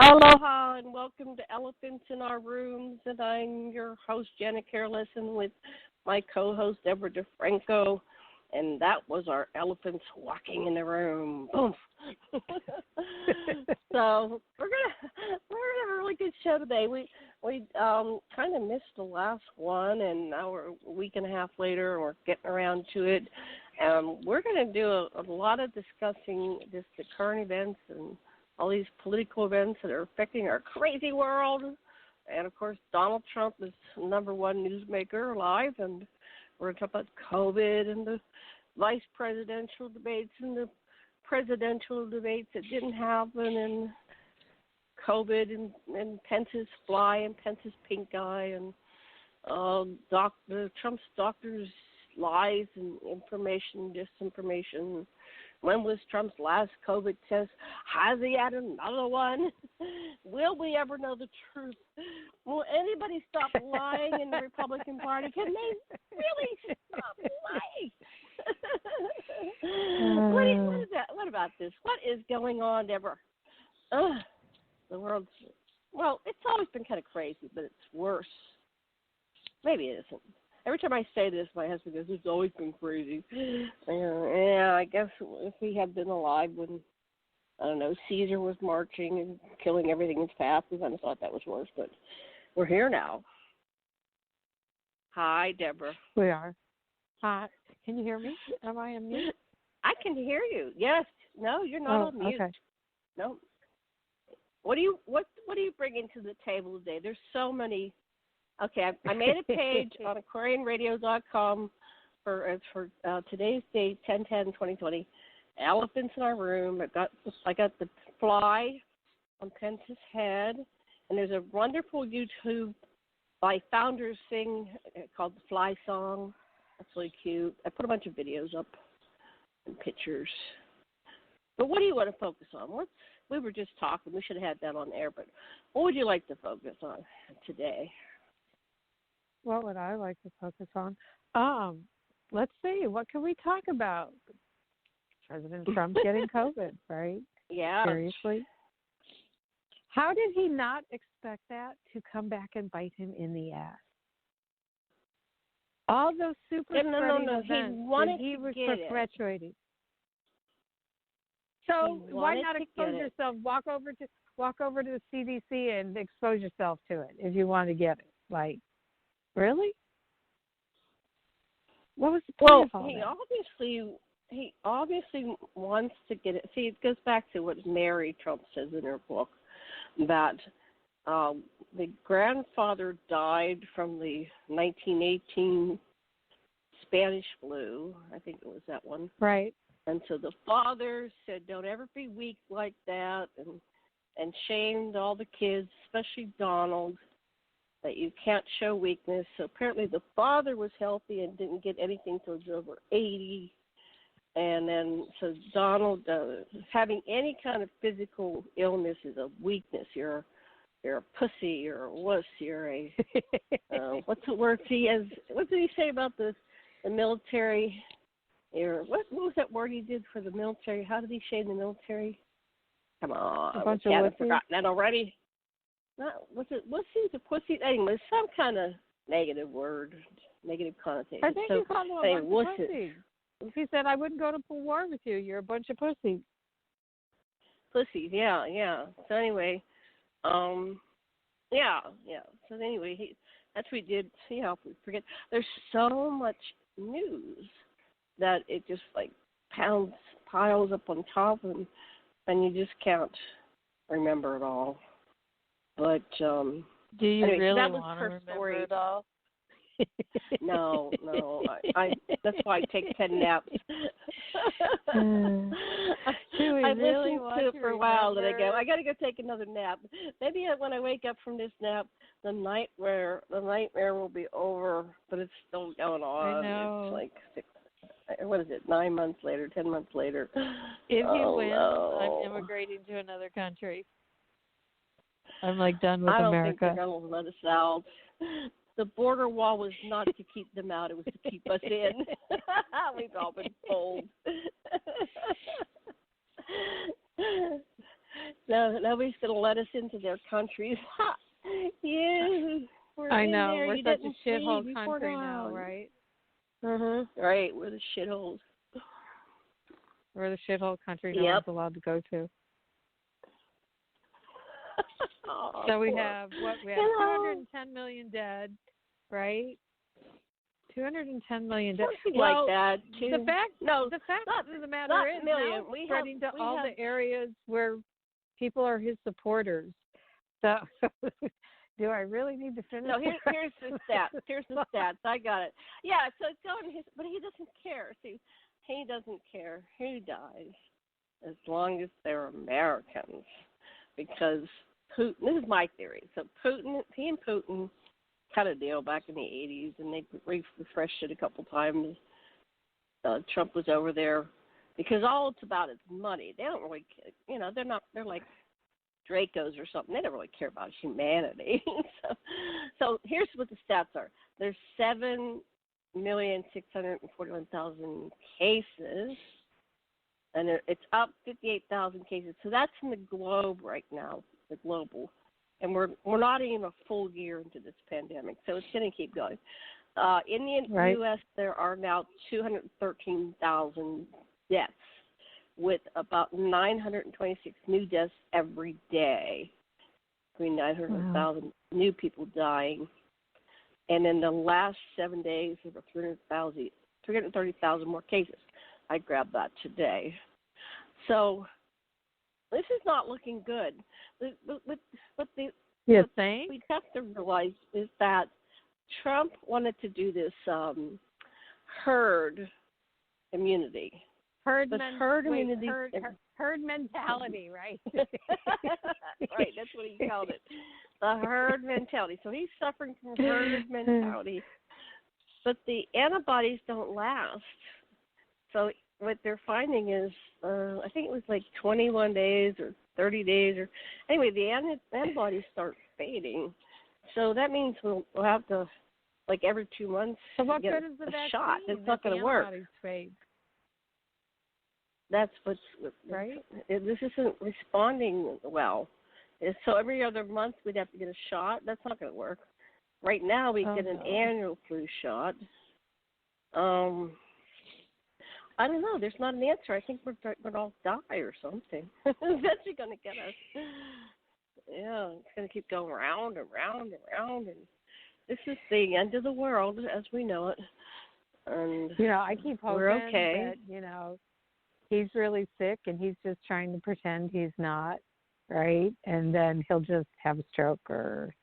Aloha and welcome to Elephants in Our Rooms, and I'm your host, Janet Lessin, with my co-host, Debra DeFranco, and that was our elephants walking in the room. Boom. So we're gonna have a really good show today. We kind of missed the last one, and now we're a week and a half later, and we're getting around to it. We're going to do a lot of discussing just the current events and all these political events that are affecting our crazy world. And, of course, Donald Trump is number one newsmaker alive, and we're going to talk about COVID and the vice presidential debates and the presidential debates that didn't happen, and COVID and Pence's fly and Pence's pink eye, and Trump's doctors' lies and information, disinformation. When was Trump's last COVID test? Has he had another one? Will we ever know the truth? Will anybody stop lying in the Republican Party? Can they really stop lying? What is that? What about this? What is going on, Deborah? The world's, well, it's always been kind of crazy, but it's worse. Maybe it isn't. Every time I say this, my husband goes, it's always been crazy. Yeah, I guess if we had been alive when, I don't know, Caesar was marching and killing everything in his path, we kind of thought that was worse, but we're here now. Hi, Deborah. We are. Hi. Can you hear me? Am I on mute? I can hear you. Yes. No, you're not on mute. Okay. No. What do you bring to the table today? There's so many. Okay, I made a page on AquarianRadio.com for today's date, 10/10/2020. Elephants in Our Room. I got the fly on Pence's head, and there's a wonderful YouTube by Founders thing called the Fly Song. That's really cute. I put a bunch of videos up and pictures. But what do you want to focus on? We were just talking. We should have had that on air, but what would you like to focus on today? What would I like to focus on? Let's see. What can we talk about? President Trump getting COVID, right? Yeah. Seriously? How did he not expect that to come back and bite him in the ass? All those super spreading events that he was perpetuating. So why not expose yourself? Walk over to the CDC and expose yourself to it if you want to get it. Like, really? What was the point of all that? He obviously wants to get it. See, it goes back to what Mary Trump says in her book, that the grandfather died from the 1918 Spanish flu. I think it was that one. Right. And so the father said, don't ever be weak like that, and shamed all the kids, especially Donald, that you can't show weakness. So apparently the father was healthy and didn't get anything till he was over 80. And then so Donald, having any kind of physical illness is a weakness. You're a pussy, you're a wuss, you're a, what's the word he has? What did he say about the military? What was that word he did for the military? How did he shame the military? Come on, I've forgotten that already. What's a pussy? Anyway, some kind of negative word, negative connotation. I think you called him a bunch of pussies. He said, I wouldn't go to war with you. You're a bunch of pussies. Pussies, yeah. So anyway, yeah. So anyway, that's what he did. See how we forget. There's so much news that it just like piles up on top, and you just can't remember it all. But do you anyway, really that was want her to remember story. it all? No. I that's why I take 10 naps. Do we I've really listened to it for a while, and I go, I got to go take another nap. Maybe when I wake up from this nap, the nightmare will be over, but it's still going on. I know. It's like 9 months later, 10 months later. If you win, no. I'm immigrating to another country. I'm like done with America. I don't America. think they're going to let us out. The border wall was not to keep them out. It was to keep us in. We've all been told. No, nobody's going to let us into their countries. Yeah, I in know. there. We're You such didn't a shithole see country now, now, right? Right, we're the shitholes. We're the shithole country no Yep. one's allowed to go to. Oh, so we poor. have 210 million dead, right? 210 million dead. Something well, like that. The fact of the matter is million. now it's spreading to all the areas where people are his supporters. So, do I really need to finish? No, here's the stats. Here's the stats. I got it. Yeah, so it's going but he doesn't care. See, he doesn't care who dies as long as they're Americans, because Putin. This is my theory. So he and Putin had a deal back in the 80s, and they refreshed it a couple times. Trump was over there because all it's about is money. They don't really, they're like Dracos or something. They don't really care about humanity. so here's what the stats are. There's 7,641,000 cases, and it's up 58,000 cases. So that's in the globe right now, the global. And we're not even a full year into this pandemic, so it's going to keep going. In the U.S., there are now 213,000 deaths, with about 926 new deaths every day, between 900,000 new people dying. And in the last 7 days, there were 330,000 more cases. I grabbed that today. So this is not looking good. What we have to realize is that Trump wanted to do this herd immunity. Herd mentality, right? Right, that's what he called it. The herd mentality. So he's suffering from herd mentality. But the antibodies don't last. So what they're finding is, I think it was like 21 days or 30 days, or anyway, the antibodies start fading. So that means we'll have to, like every 2 months, get a shot. It's not going to work. Fade? That's what's right. This isn't responding well. So every other month we'd have to get a shot. That's not going to work. Right now we get an annual flu shot. I don't know. There's not an answer. I think we're going to all die or something. That's going to get us. Yeah, it's going to keep going round and round and round, and this is the end of the world as we know it. And I keep hoping that he's really sick and he's just trying to pretend he's not, right? And then he'll just have a stroke or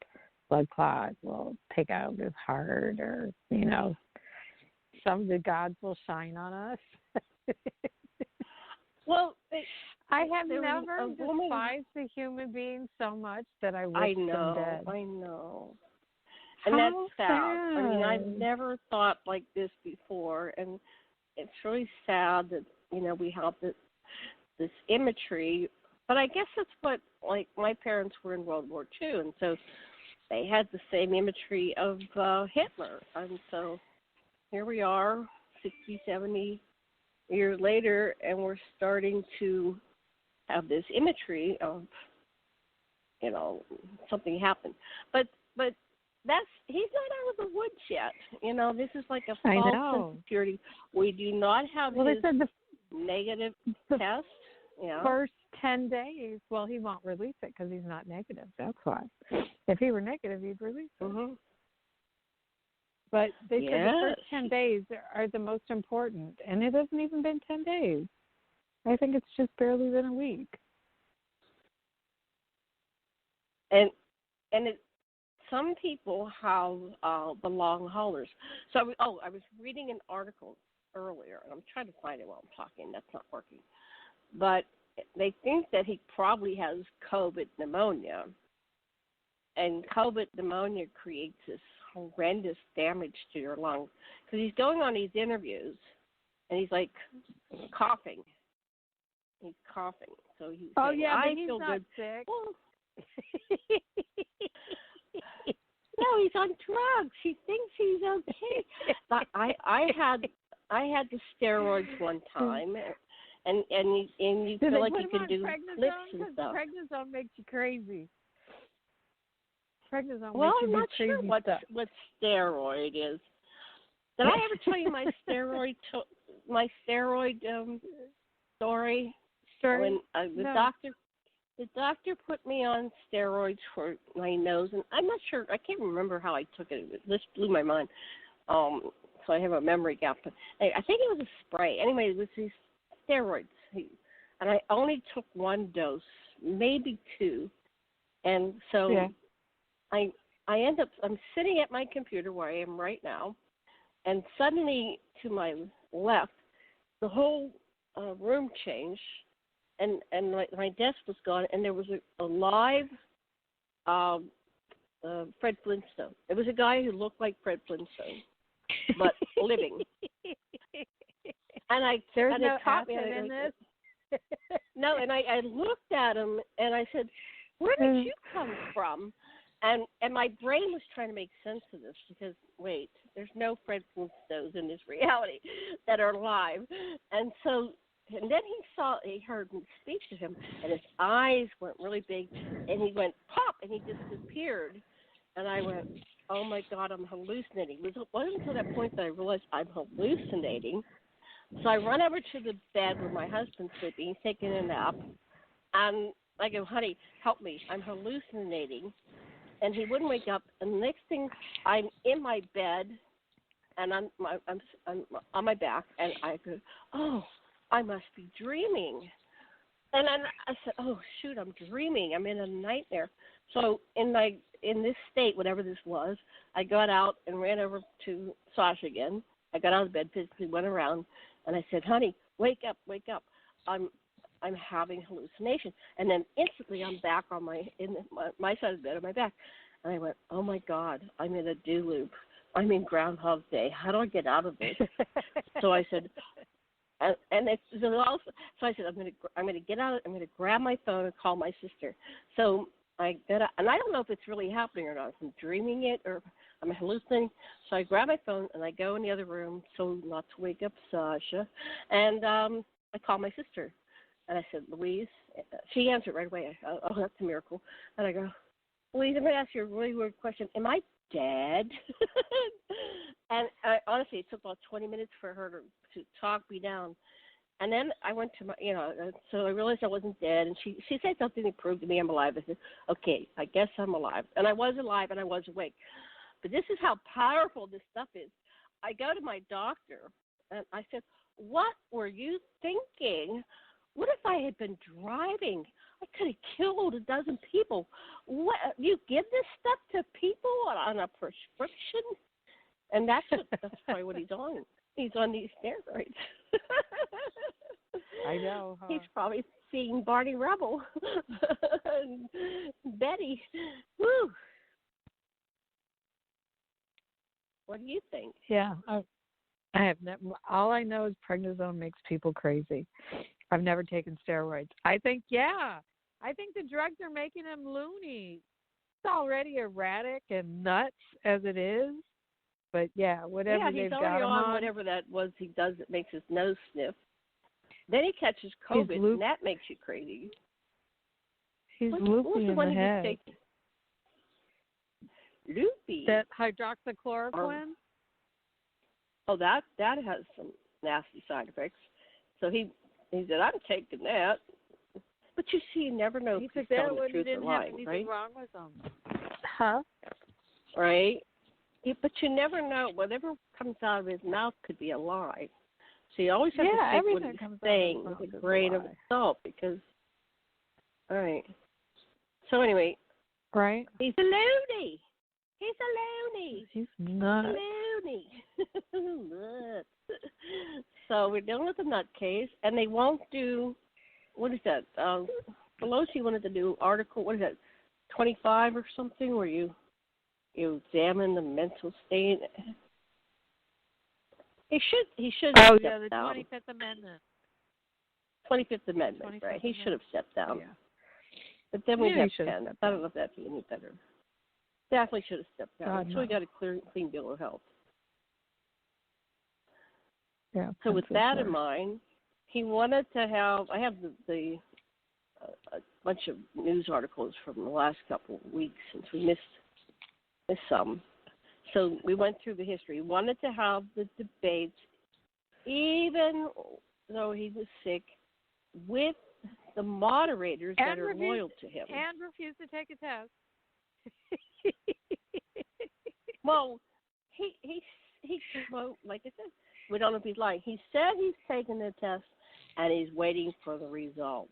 blood clot will take out his heart, or some of the gods will shine on us. Well, I have never despised a human being so much that I wish them dead. I know. And that's sad. I mean, I've never thought like this before, and it's really sad that, we have this imagery. But I guess that's what, like, my parents were in World War II, and so they had the same imagery of Hitler. And so here we are, 60, 70 years later, and we're starting to have this imagery of, something happened. But he's not out of the woods yet. This is like a false sense of security. We do not have his negative test. First 10 days, he won't release it because he's not negative. That's why. If he were negative, he'd release it. Mm-hmm. But they said the first 10 days are the most important, and it hasn't even been 10 days. I think it's just barely been a week. And some people have the long haulers. So I was reading an article earlier, and I'm trying to find it while I'm talking. That's not working. But they think that he probably has COVID pneumonia, and COVID pneumonia creates this horrendous damage to your lungs, because he's going on these interviews and he's like coughing. He's coughing. So he's but I he's feel not good. Sick. Well, no, he's on drugs. He thinks he's okay. But I had the steroids one time, and you feel like you can do flips and stuff. Prednisone makes you crazy. Prednisone well, makes you I'm do not crazy sure what stuff. steroid is. Did I ever tell you my steroid story? When the doctor put me on steroids for my nose, and I'm not sure. I can't remember how I took it. This blew my mind. So I have a memory gap. But I think it was a spray. Anyway, it was these steroids, and I only took one dose, maybe two, and so I end up. I'm sitting at my computer where I am right now, and suddenly to my left, the whole room changed, and my desk was gone, and there was a live Fred Flintstone. It was a guy who looked like Fred Flintstone, but living. And there's and no it caught me. in this. No, and I looked at him and I said, "Where did you come from?" And my brain was trying to make sense of this because wait, there's no Fred Flintstones in this reality that are alive. And then he heard me speak to him, and his eyes went really big, and he went pop, and he disappeared. And I went, oh my God, I'm hallucinating. It wasn't until that point that I realized I'm hallucinating. So I run over to the bed where my husband's sleeping. He's taking a nap, and I go, honey, help me. I'm hallucinating. And he wouldn't wake up. And the next thing, I'm in my bed, and I'm on my back, and I go, oh, I must be dreaming. And then I said, oh, shoot, I'm dreaming. I'm in a nightmare. So in this state, whatever this was, I got out and ran over to Sasha again. I got out of bed, physically went around, and I said, honey, wake up. I'm having hallucinations. And then instantly I'm back on my side of the bed on my back. And I went, oh, my God, I'm in a do loop. I'm in Groundhog Day. How do I get out of this? So I said, so I said, I'm going to get out. I'm going to grab my phone and call my sister. So I got out, and I don't know if it's really happening or not. If I'm dreaming it or I'm hallucinating. So I grab my phone and I go in the other room so not to wake up Sasha. And I call my sister. And I said, Louise, she answered right away. Oh, that's a miracle. And I go, Louise, I'm going to ask you a really weird question. Am I dead? And honestly, it took about 20 minutes for her to talk me down. And then I went to so I realized I wasn't dead. And she said something that proved to me I'm alive. I said, okay, I guess I'm alive. And I was alive and I was awake. But this is how powerful this stuff is. I go to my doctor and I said, what were you thinking? What if I had been driving? I could have killed a dozen people. What, you give this stuff to people on a prescription? And that's probably what he's on. He's on these steroids. I know. Huh? He's probably seeing Barney Rubble and Betty. Woo. What do you think? Yeah, I have never. All I know is prednisone makes people crazy. I've never taken steroids. I think the drugs are making him loony. It's already erratic and nuts as it is. But whatever they've got him on. Yeah, he's already on whatever that was he does that makes his nose sniff. Then he catches COVID, and that makes you crazy. He's loopy in the head. Loopy? That hydroxychloroquine? Oh, that has some nasty side effects. So he said, I'm taking that. But you see, you never know if he's telling the truth or lying, right? Wrong with him. Huh? Right? But you never know. Whatever comes out of his mouth could be a lie. So you always have to take what he's saying with a grain of salt because, all right. So anyway. Right. He's a loony. He's a loony. He's not. A loony. So we're dealing with a nutcase, and they won't do, what is that? Pelosi wanted to do article, what is that, 25 or something, where you examine the mental state. He should Oh, step the down. 25th Amendment. 25th Amendment, right? He should have stepped down. Yeah. But then we have 10. I don't know if that'd be any better. Definitely should have stepped down. So we got a clean bill of health. Yeah. So with that in mind, he wanted to have. I have the a bunch of news articles from the last couple of weeks since we missed some. So we went through the history. He wanted to have the debates, even though he was sick, with the moderators that are loyal to him. And refused to take a test. Well, he well, like I said, we don't know if he's lying. He said he's taking the test and he's waiting for the results.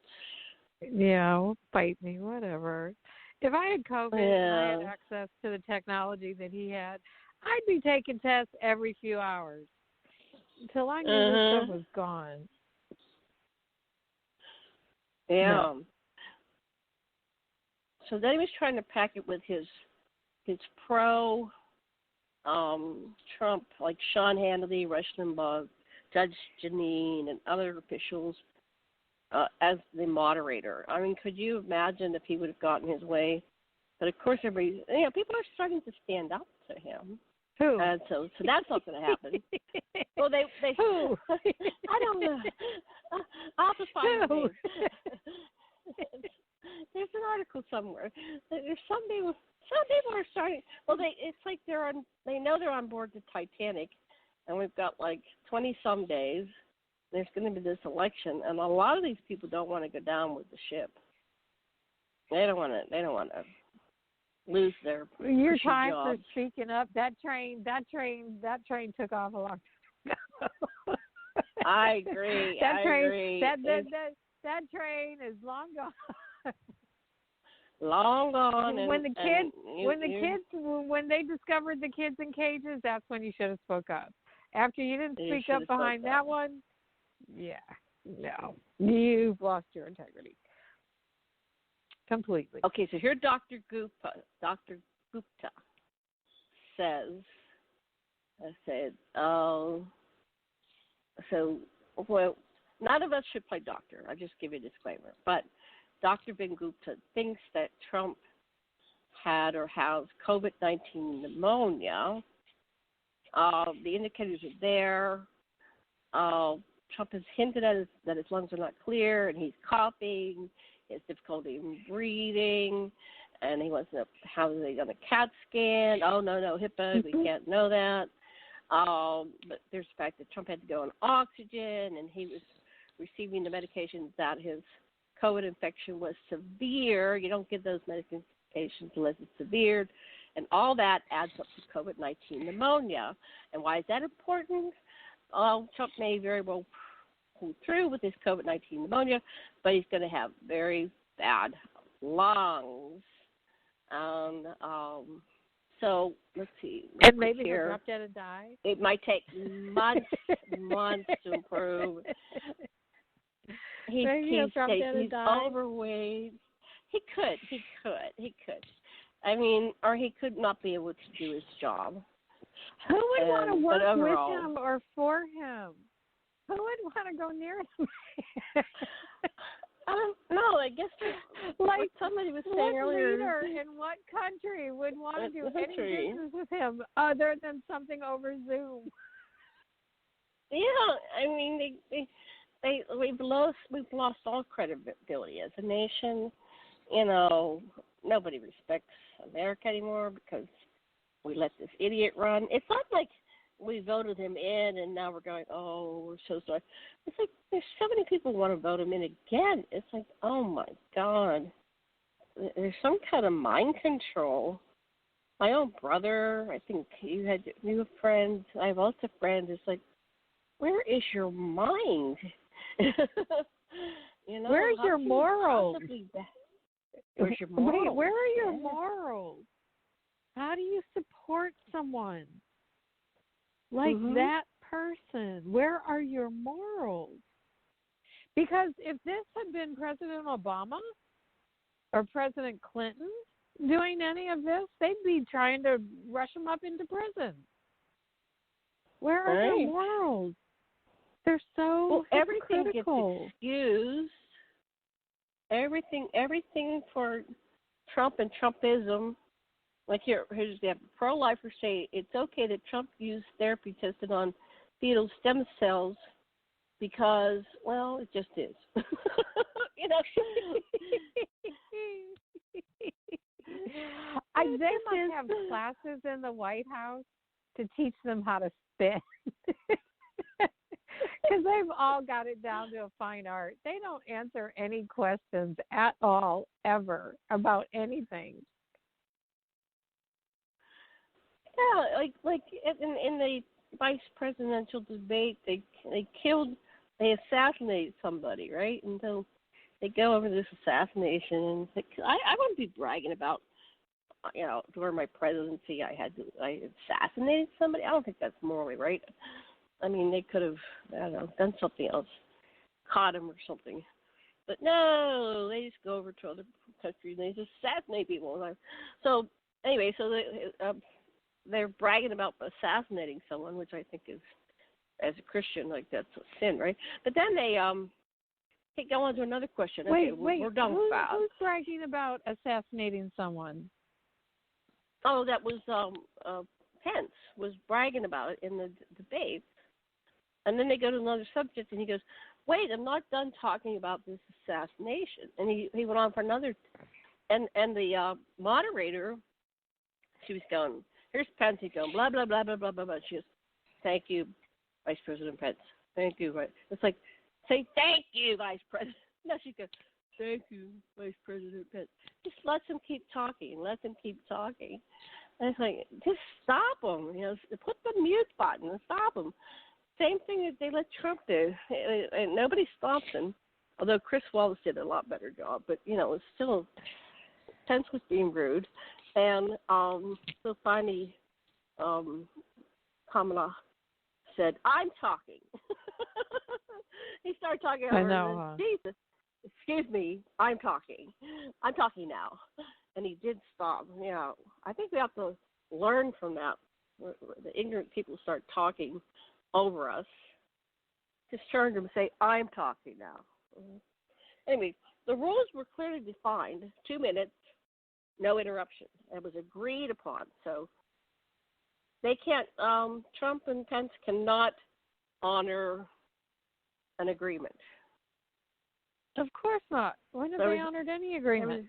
Yeah, well, fight me, whatever. If I had COVID and I had access to the technology that he had, I'd be taking tests every few hours until I knew this stuff was gone. Yeah. No. So then he was trying to pack it with his pro Trump, like Sean Hannity, Rush Limbaugh, Judge Janine, and other officials as the moderator. I mean, could you imagine if he would have gotten his way? But of course, everybody, people are starting to stand up to him. Who? And so that's not going to happen. Well, they Who? I don't know. I'll have to find Who? There's an article somewhere. There's some people are starting. Well, it's like they know they're on board the Titanic, and we've got like 20 some days. There's going to be this election, and a lot of these people don't want to go down with the ship. They don't want to lose their your time jobs. for speaking up. That train took off a long time ago. I agree. That train is long gone. Long gone. When they discovered the kids in cages, that's when you should have spoke up. After you didn't speak up behind that one, no, you've lost your integrity completely. Okay, so here Dr. Gupta says, well, none of us should play doctor. I just give you a disclaimer. But Dr. Ben Gupta thinks that Trump had or has COVID-19 pneumonia. The indicators are there. Trump has hinted at that his lungs are not clear, and he's coughing. He has difficulty in breathing, and he wants to know how they done a CAT scan. Oh, no, HIPAA, we can't know that. But there's the fact that Trump had to go on oxygen, and he was receiving the medications that his COVID infection was severe. You don't give those medications unless it's severe. And all that adds up to COVID-19 pneumonia. And why is that important? Trump may very well pull through with his COVID-19 pneumonia, but he's going to have very bad lungs. So let's see. And maybe he'll drop dead and die. It might take months to improve. He's overweight. He could. I mean, or he could not be able to do his job. Who would want to work with him or for him? Who would want to go near him? I don't know. I guess like somebody was saying earlier. What leader in what country would want to do any business with him other than something over Zoom? Yeah, I mean, we've lost all credibility as a nation. You know, nobody respects America anymore because we let this idiot run. It's not like we voted him in and now we're going, oh, we're so sorry. It's like there's so many people who want to vote him in again. It's like, oh, my God. There's some kind of mind control. My own brother, I think you have friends. I have lots of friends. It's like, where is your mind? Where's your morals? Where's your morals? Wait, where are your morals? How do you support someone like that person? Where are your morals? Because if this had been President Obama or President Clinton doing any of this, they'd be trying to rush him up into prison. Where are their morals? They're so everything hypocritical. Gets excused. Everything for Trump and Trumpism. Like here's the pro-lifers say it's okay that Trump used therapy tested on fetal stem cells because, well, it just is. You know? They must have classes in the White House to teach them how to spin. Because they've all got it down to a fine art. They don't answer any questions at all, ever, about anything. Yeah, like in the vice presidential debate, they assassinated somebody, right? And so they go over this assassination, and I wouldn't be bragging about, you know, during my presidency I assassinated somebody. I don't think that's morally right. I mean, they could have, I don't know, done something else, caught him or something. But no, they just go over to other countries and they just assassinate people. So anyway, they're bragging about assassinating someone, which I think is, as a Christian, like that's a sin, right? But then they go on to another question. Wait, we're done with that. Who's bragging about assassinating someone? Oh, that was Pence was bragging about it in the debate. And then they go to another subject, and he goes, wait, I'm not done talking about this assassination. And he went on for another, and the moderator, she was going, here's Pence, he's going, blah, blah, blah, blah, blah, blah, blah. She goes, thank you, Vice President Pence. Thank you. It's like, say thank you, Vice President. No, she goes, thank you, Vice President Pence. Just let them keep talking. Let them keep talking. And it's like, just stop them. You know, put the mute button and stop them. Same thing that they let Trump do, and nobody stops him. Although Chris Wallace did a lot better job, but you know, it's still Pence was being rude, and so finally, Kamala said, "I'm talking." He started talking over. I know. Jesus, excuse me, I'm talking. I'm talking now, and he did stop. You know, I think we have to learn from that. The ignorant people start talking over us. Just turn to them and say, I'm talking now. Anyway, the rules were clearly defined. 2 minutes, no interruption. It was agreed upon. So they can't, Trump and Pence cannot honor an agreement. Of course not. When have they honored any agreement?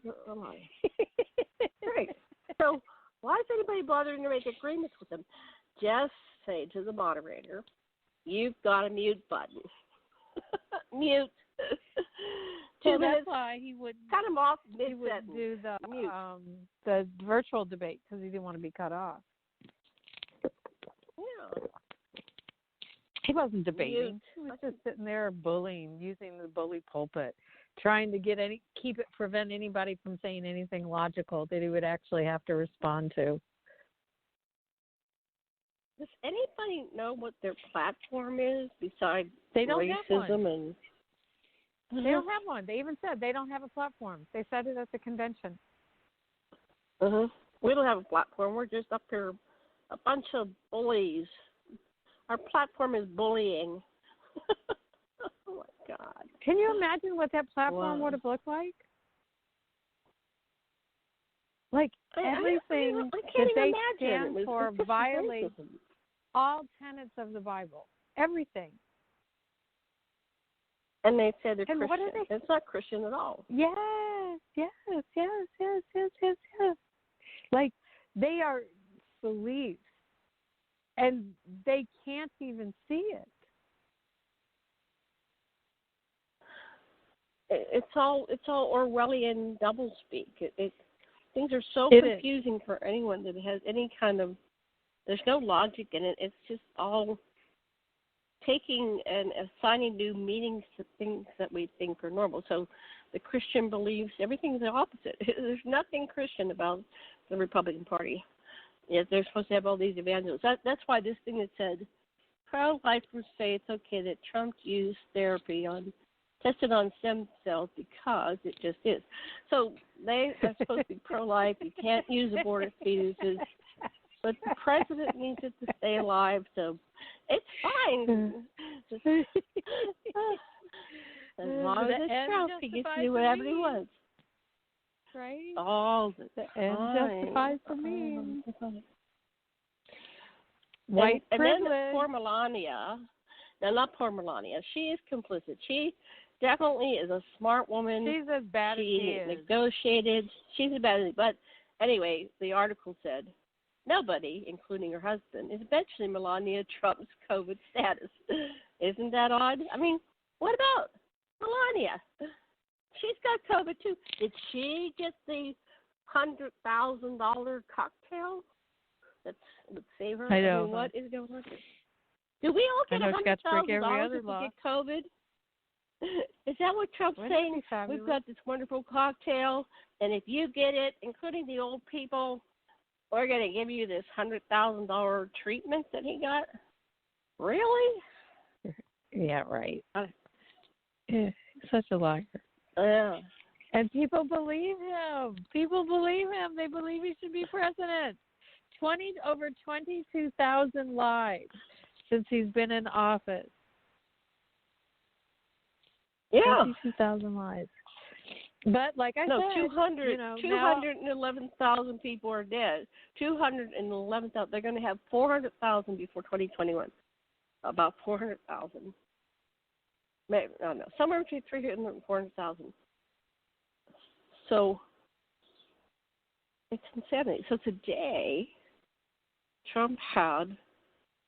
Right. So why is anybody bothering to make agreements with them? Just say to the moderator, you've got a mute button. Mute. Well, that's why he would cut him off he would do the virtual debate because he didn't want to be cut off. Yeah. He wasn't debating. He was just sitting there bullying, using the bully pulpit, trying to prevent anybody from saying anything logical that he would actually have to respond to. Does anybody know what their platform is besides they don't racism have one. and? They don't have one. They even said they don't have a platform. They said it at the convention. We don't have a platform. We're just up here, a bunch of bullies. Our platform is bullying. Oh my God! Can you imagine what that platform would have looked like? Like everything that they stand for violates all tenets of the Bible. Everything. And they said they're and Christian. What are they? It's not Christian at all. Yes. Like they are beliefs, and they can't even see it. It's all Orwellian doublespeak. Things are so confusing for anyone that has any kind of. There's no logic in it. It's just all taking and assigning new meanings to things that we think are normal. So the Christian beliefs, everything's the opposite. There's nothing Christian about the Republican Party. Yet they're supposed to have all these evangelists. That's why this thing that said pro-lifers say it's okay that Trump used therapy tested on stem cells because it just is. So they are supposed to be pro-life. You can't use aborted fetuses. But the president needs it to stay alive, so it's fine. As long as it's Trump, he gets to do whatever he wants. Right? All the end justifies the means. White privilege. And then poor Melania. No, not poor Melania. She is complicit. She definitely is a smart woman. She's as bad as she is. Negotiated. She's as bad as he. But anyway, the article said nobody, including her husband, is mentioning Melania Trump's COVID status. Isn't that odd? I mean, what about Melania? She's got COVID too. Did she get the $100,000 cocktail that would save her? I know. What is going on? Do we all get $100,000 if we get COVID? Is that what Trump's saying? We've got this wonderful cocktail, and if you get it, including the old people, we're going to give you this $100,000 treatment that he got? Really? Yeah, right. Such a liar. Yeah. And people believe him. People believe him. They believe he should be president. Over 22,000 lies since he's been in office. Yeah. 22,000 lies. But like I said, 211,000 people are dead. 211,000. They're going to have 400,000 before 2021. About 400,000. Maybe, I don't know. Somewhere between 300,000 and 400,000. So it's insanity. So today, Trump had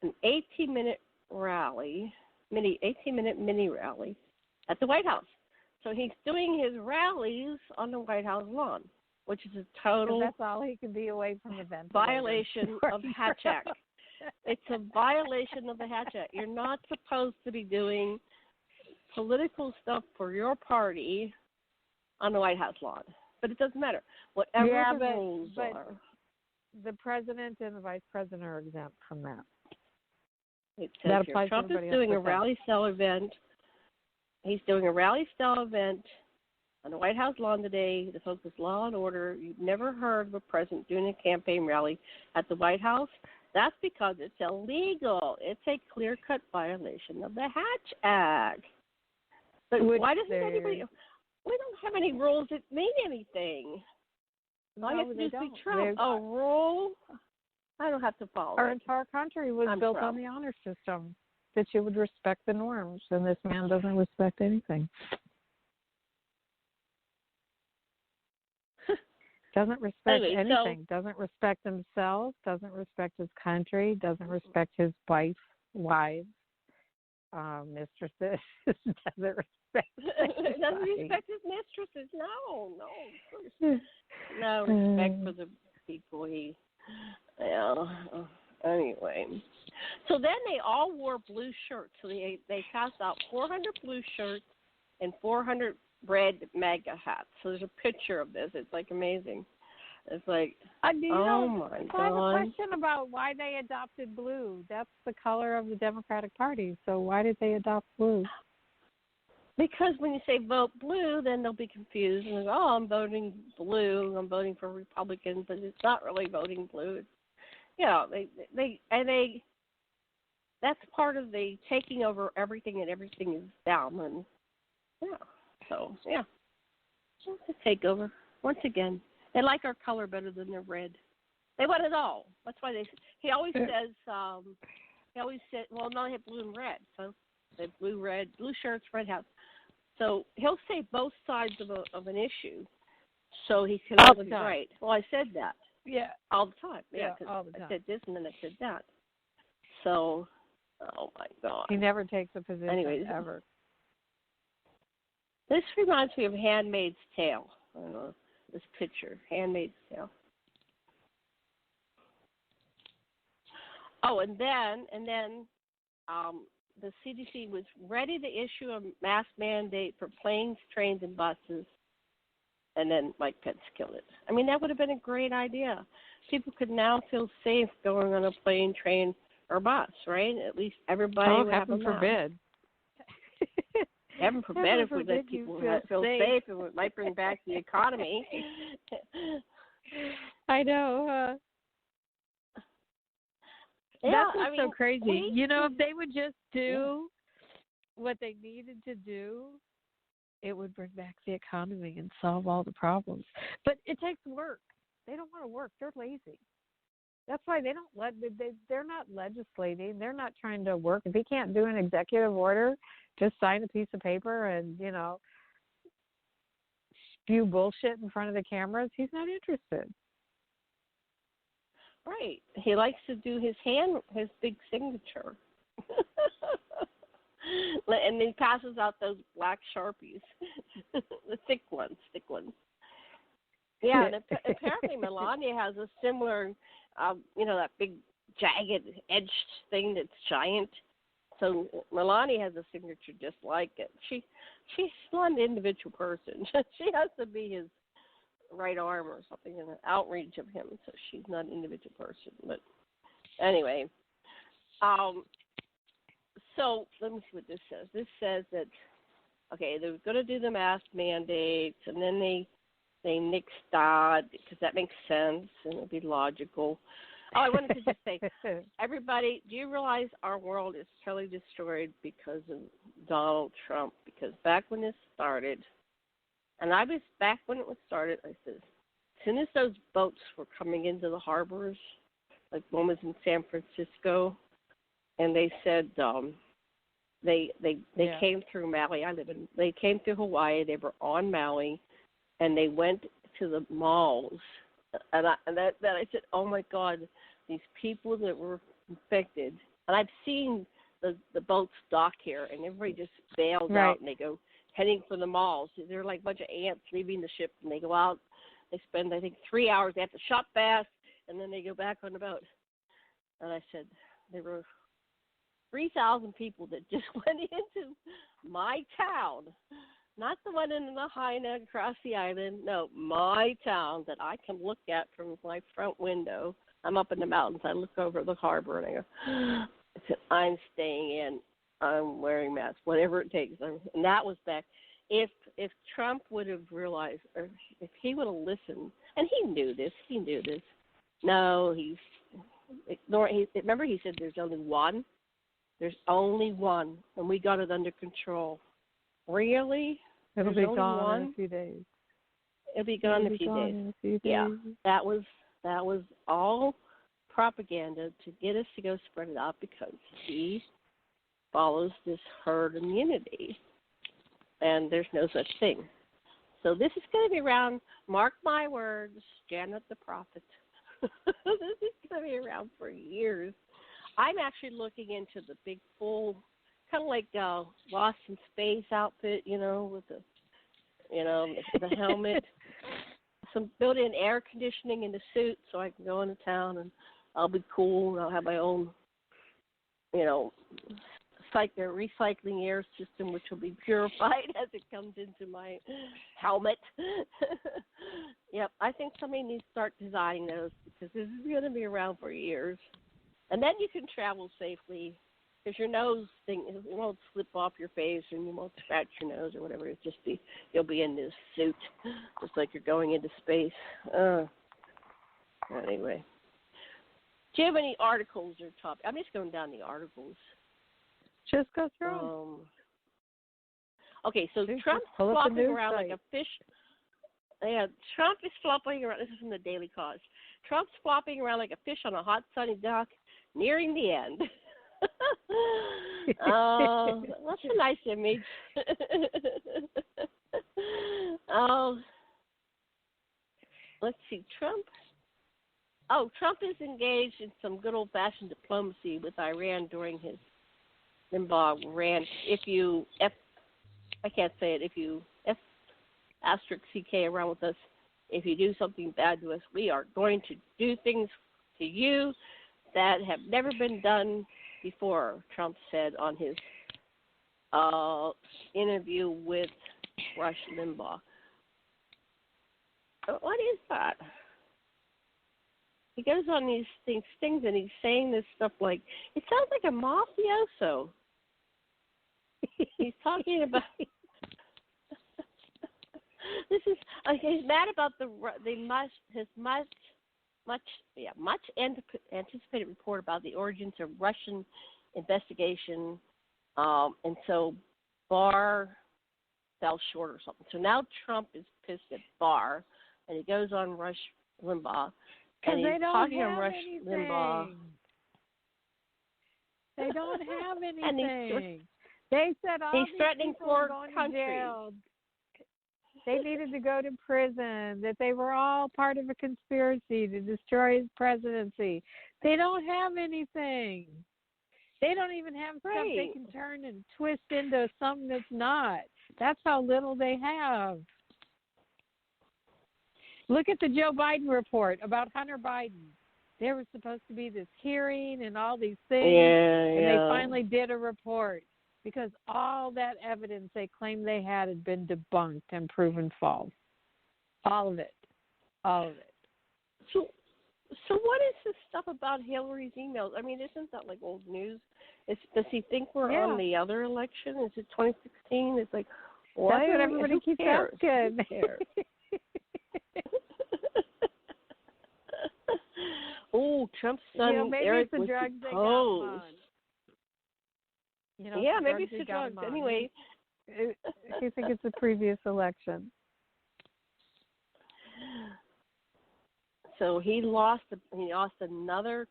an 18-minute mini rally at the White House. So he's doing his rallies on the White House lawn, which is a total that's all he can be away from the ventilator. Violation of Hatch Act. It's a violation of the Hatch Act. You're not supposed to be doing political stuff for your party on the White House lawn. But it doesn't matter. Whatever the rules are. The president and the vice president are exempt from that. It says that applies Trump is doing a rally-style event. He's doing a rally-style event on the White House lawn today to focus law and order. You've never heard of a president doing a campaign rally at the White House? That's because it's illegal. It's a clear-cut violation of the Hatch Act. But why doesn't anybody... We don't have any rules that mean anything. No, I have to they just be don't. Trump. A rule? I don't have to follow Our entire country was built on the honor system, that you would respect the norms, and this man doesn't respect anything. Doesn't respect anything. Doesn't respect himself, doesn't respect his country, doesn't respect his wives, mistresses, doesn't respect doesn't respect his mistresses. No respect for the people he. Anyway, so then they all wore blue shirts. So they passed out 400 blue shirts and 400 red MAGA hats. So there's a picture of this. It's like amazing. It's like, my God. I have a question about why they adopted blue. That's the color of the Democratic Party. So why did they adopt blue? Because when you say vote blue, then they'll be confused and go, I'm voting blue. I'm voting for Republicans, but it's not really voting blue. It's, that's part of the taking over everything, and everything is down. And it's a takeover once again. They like our color better than their red. They want it all. That's why he always says, well, no, they have blue and red. So they have blue shirts, red hats. So he'll say both sides of an issue, so he can always be right. Well, I said that. Yeah. All the time. Yeah, all the time. I said this and then I said that. So, oh my God. He never takes a position. Anyways, ever. This reminds me of Handmaid's Tale. I don't know, this picture, Handmaid's Tale. Oh, and then the CDC was ready to issue a mask mandate for planes, trains, and buses, and then Mike Pence killed it. I mean, that would have been a great idea. People could now feel safe going on a plane, train, or bus, right? At least everybody would have a mask. Forbid. Heaven forbid if we let people feel safe, and it might bring back the economy. I know. That's so crazy. If they would just do what they needed to do, it would bring back the economy and solve all the problems. But it takes work. They don't want to work. They're lazy. That's why they don't they're not legislating. They're not trying to work. If he can't do an executive order, just sign a piece of paper and, spew bullshit in front of the cameras. He's not interested. Right. He likes to do his big signature. And he passes out those black Sharpies, the thick ones. Yeah, and apparently Melania has a similar, that big jagged edged thing that's giant. So Melania has a signature just like it. She's not an individual person. She has to be his right arm or something in an outreach of him. So she's not an individual person. But anyway, so let me see what this says. This says that they're going to do the mask mandates, and then they nix Dodd because that makes sense and it'll be logical. Oh, I wanted to just say, everybody, do you realize our world is totally destroyed because of Donald Trump? Because back when this started, and I was back when it was started, I said, as soon as those boats were coming into the harbors, like one was in San Francisco, and they said they came through Maui. They came through Hawaii. They were on Maui, and they went to the malls. And I said, oh my God, these people that were infected. And I've seen the boats dock here, and everybody just bails out, and they go heading for the malls. They're like a bunch of ants leaving the ship, and they go out. They spend, I think, 3 hours. They have to shop fast, and then they go back on the boat. And I said, there were 3,000 people that just went into my town. Not the one in Lahaina across the island. No, my town that I can look at from my front window. I'm up in the mountains. I look over the harbor and I go, I'm staying in. I'm wearing masks, whatever it takes. And that was back. If Trump would have realized, or if he would have listened, and he knew this. No, he's ignoring. Remember, he said there's only one. There's only one, and we got it under control. Really? It'll be gone in a few days. It'll be gone in a few days. Yeah, that was all propaganda to get us to go spread it out because he follows this herd immunity, and there's no such thing. So this is going to be around. Mark my words, Janet the Prophet. This is going to be around for years. I'm actually looking into the big full, kind of like Lost in Space outfit, with the, the helmet. Some built-in air conditioning in the suit so I can go into town and I'll be cool and I'll have my own, recycling air system which will be purified as it comes into my helmet. Yep, I think somebody needs to start designing those because this is going to be around for years. And then you can travel safely because your nose thing, it won't slip off your face and you won't scratch your nose or whatever. It's just you'll be in this suit just like you're going into space. Anyway. Do you have any articles or topics? I'm just going down the articles. Just go through them. Okay, so Trump's flopping around like a fish. Yeah, Trump is flopping around. This is from the Daily Cause. Trump's flopping around like a fish on a hot, sunny dock, nearing the end. That's a nice image. Let's see, Trump. Oh, Trump is engaged in some good old-fashioned diplomacy with Iran during his Limbaugh rant. I can't say it. If you asterisk CK around with us, if you do something bad to us, we are going to do things to you that have never been done before, Trump said on his interview with Rush Limbaugh. What is that? He goes on these things and he's saying this stuff like, it sounds like a mafioso. He's talking about... This is he's mad about his much anticipated report about the origins of Russian investigation, and so Barr fell short or something. So now Trump is pissed at Barr, and he goes on Rush Limbaugh, Because and they he's don't talking to have Rush Limbaugh. anything. They don't have And anything. They said all he's these threatening people were foreign going to countries. jail. They needed to go to prison, that they were all part of a conspiracy to destroy his presidency. They don't have anything. They don't even have stuff they can turn and twist into something that's not. That's how little they have. Look at the Joe Biden report about Hunter Biden. There was supposed to be this hearing and all these things, and they finally did a report because all that evidence they claimed they had been debunked and proven false. All of it. All of it. So what is this stuff about Hillary's emails? I mean, isn't that like old news? Does he think we're on the other election? Is it 2016? It's like, why? That's what everybody keeps asking. Oh, Trump's son maybe Eric it's the was drugs they got deposed. on. Maybe it's the drugs. Anyway, you think it's the previous election? So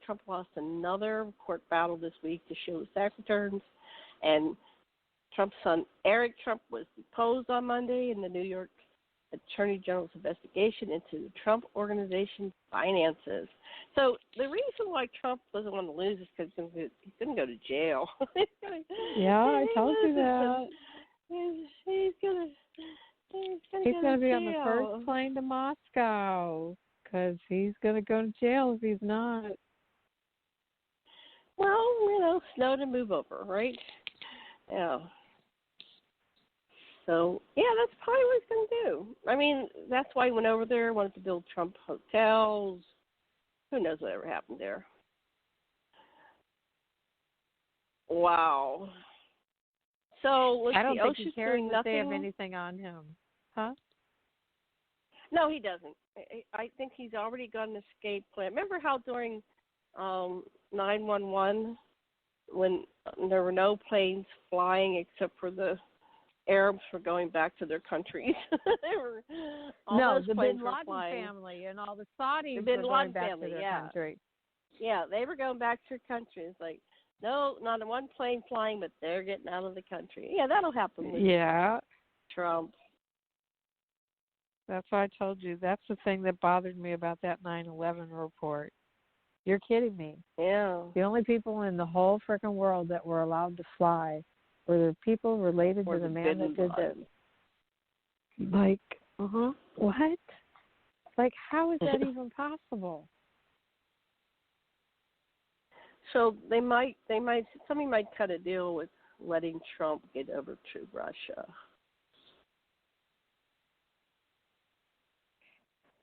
Trump lost another court battle this week to show his tax returns, and Trump's son Eric Trump was deposed on Monday in the New York Attorney General's investigation into the Trump Organization's finances. So the reason why Trump doesn't want to lose is because he's going to go to jail. I told you that. He's going to be on the first plane to Moscow because he's going to go to jail if he's not. Well, Snowden move over, right? Yeah. So, that's probably what he's going to do. I mean, that's why he went over there, wanted to build Trump hotels. Who knows whatever happened there. Wow. So, I don't think OSHA's he cares doing if nothing. they have anything on him. Huh? No, he doesn't. I think he's already got an escape plan. Remember how during 9/11, when there were no planes flying except for the Arabs were going back to their countries. The Bin Laden family and all the Saudis were going back to their country. Yeah, they were going back to their country. It's like, no, not one plane flying, but they're getting out of the country. Yeah, that'll happen with Trump. That's why I told you. That's the thing that bothered me about that 9/11 report. You're kidding me. Yeah. The only people in the whole freaking world that were allowed to fly were the people related to the man that did that. Like, what? Like, how is that even possible? So somebody might cut a deal with letting Trump get over to Russia.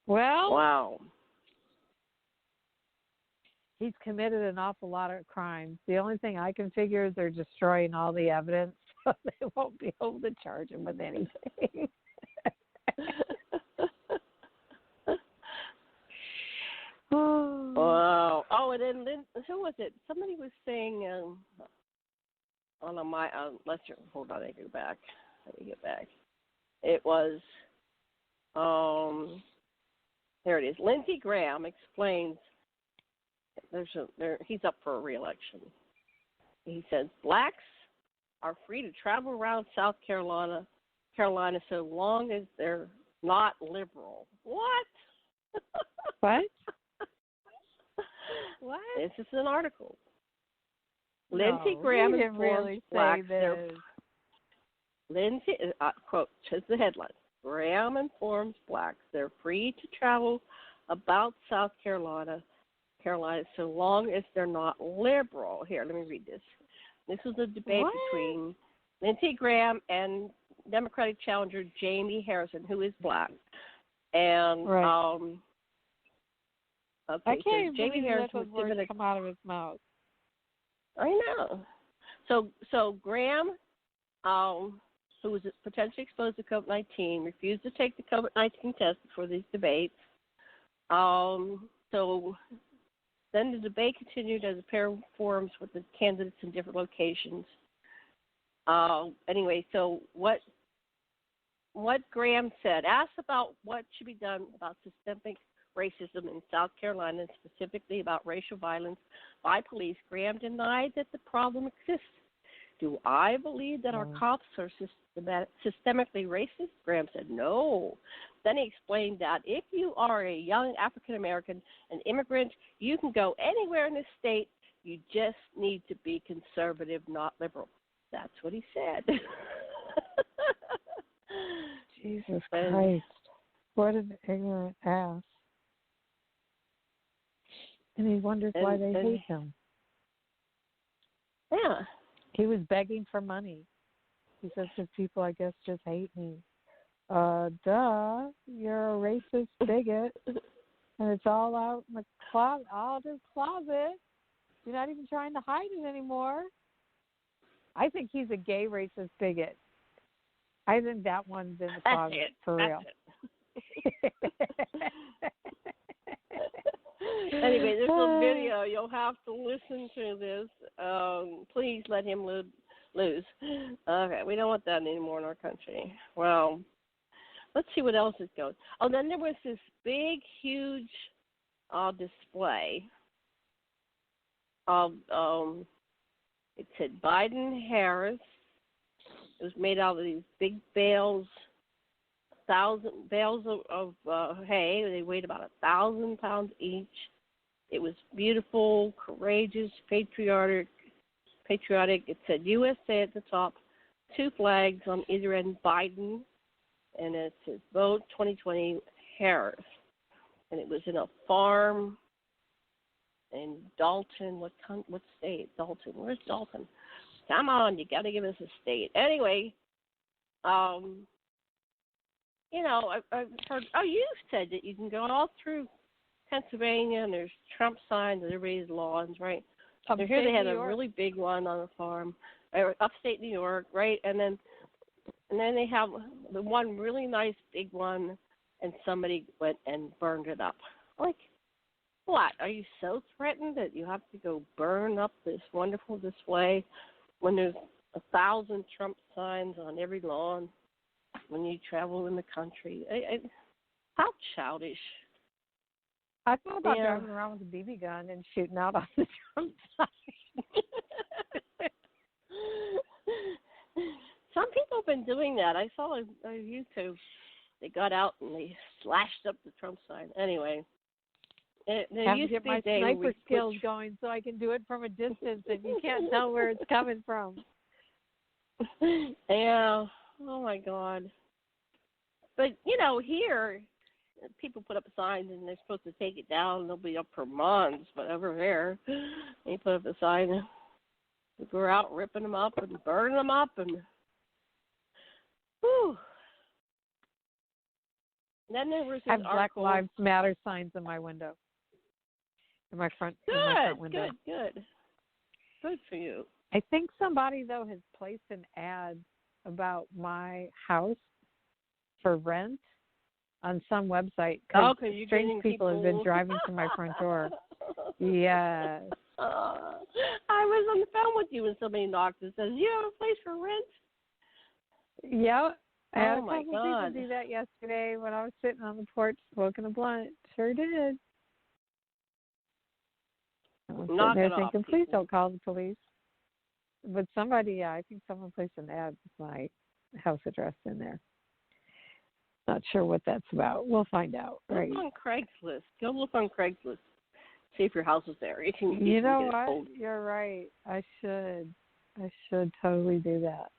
Well, wow. He's committed an awful lot of crimes. The only thing I can figure is they're destroying all the evidence, so they won't be able to charge him with anything. Wow. Oh, and then who was it? Somebody was saying hold on, I need to get back. It was there it is. Lindsey Graham explains he's up for a re-election. He says blacks are free to travel around South Carolina so long as they're not liberal. What? What? What? This is an article. Lindsey Graham informs blacks. Lindsey, quote, says the headline. Graham informs blacks they're free to travel about South Carolina so long as they're not liberal. Here, let me read this. This was a debate between Lindsey Graham and Democratic challenger Jamie Harrison, who is black. And I can't Jamie Harrison was words come out of his mouth. I know. So Graham, who was potentially exposed to COVID-19, refused to take the COVID-19 test before these debates. So then the debate continued as a pair of forums with the candidates in different locations. Anyway, so what Graham said, asked about what should be done about systemic racism in South Carolina, and specifically about racial violence by police, Graham denied that the problem exists. Do I believe that our cops are systemically racist? Graham said no. Then he explained that if you are a young African American, an immigrant, you can go anywhere in the state. You just need to be conservative, not liberal. That's what he said. Jesus Christ. What an ignorant ass. And he wonders why they hate him. Yeah. He was begging for money. He says, because people, I guess, just hate me. Duh. You're a racist bigot. And it's all out in the closet. You're not even trying to hide it anymore. I think he's a gay racist bigot. I think that one's in the closet for real. Anyway, there's a video. You'll have to listen to this. Please let him lose. Okay, we don't want that anymore in our country. Well, let's see what else is going. Oh, then there was this big, huge display of, it said Biden-Harris. It was made out of these big bales, 1,000 bales of hay. They weighed about 1,000 pounds each. It was beautiful, courageous, patriotic. It said USA at the top, 2 flags on either end, Biden, and it says vote 2020 Harris. And it was in a farm in Dalton. What state? Dalton. Where's Dalton? Come on, you got to give us a state. Anyway, I've heard. Oh, you said that you can go all through Pennsylvania, and there's Trump signs and everybody's lawns, right? They're here. They had a really big one on the farm, upstate New York, right? And then they have the one really nice big one, and somebody went and burned it up. Like, what? Are you so threatened that you have to go burn up this wonderful display when there's 1,000 Trump signs on every lawn when you travel in the country? How childish. I thought about driving around with a BB gun and shooting out on the Trump sign. Some people have been doing that. I saw on YouTube. They got out and they slashed up the Trump sign. Anyway. Have to get my sniper skills going so I can do it from a distance and you can't tell where it's coming from. Yeah. Oh, my God. But, here, people put up signs and they're supposed to take it down. They'll be up for months. But over there, they put up a sign. People are out ripping them up and burning them up. And whew. And then there was this I have article. Black Lives Matter signs in my window. In my front window. Good for you. I think somebody, though, has placed an ad about my house for rent on some website. Because strange people have been driving to my front door. Yes. I was on the phone with you when somebody knocked and says, you have a place for rent? Yep. I had a my couple God. people do that yesterday when I was sitting on the porch smoking a blunt. Sure did. I was sitting there thinking, please don't call the police. But somebody, I think someone placed an ad with my house address in there. Not sure what that's about. We'll find out. Right. Look on Craigslist. Go look on Craigslist. See if your house is there. You know what? You're right. I should totally do that.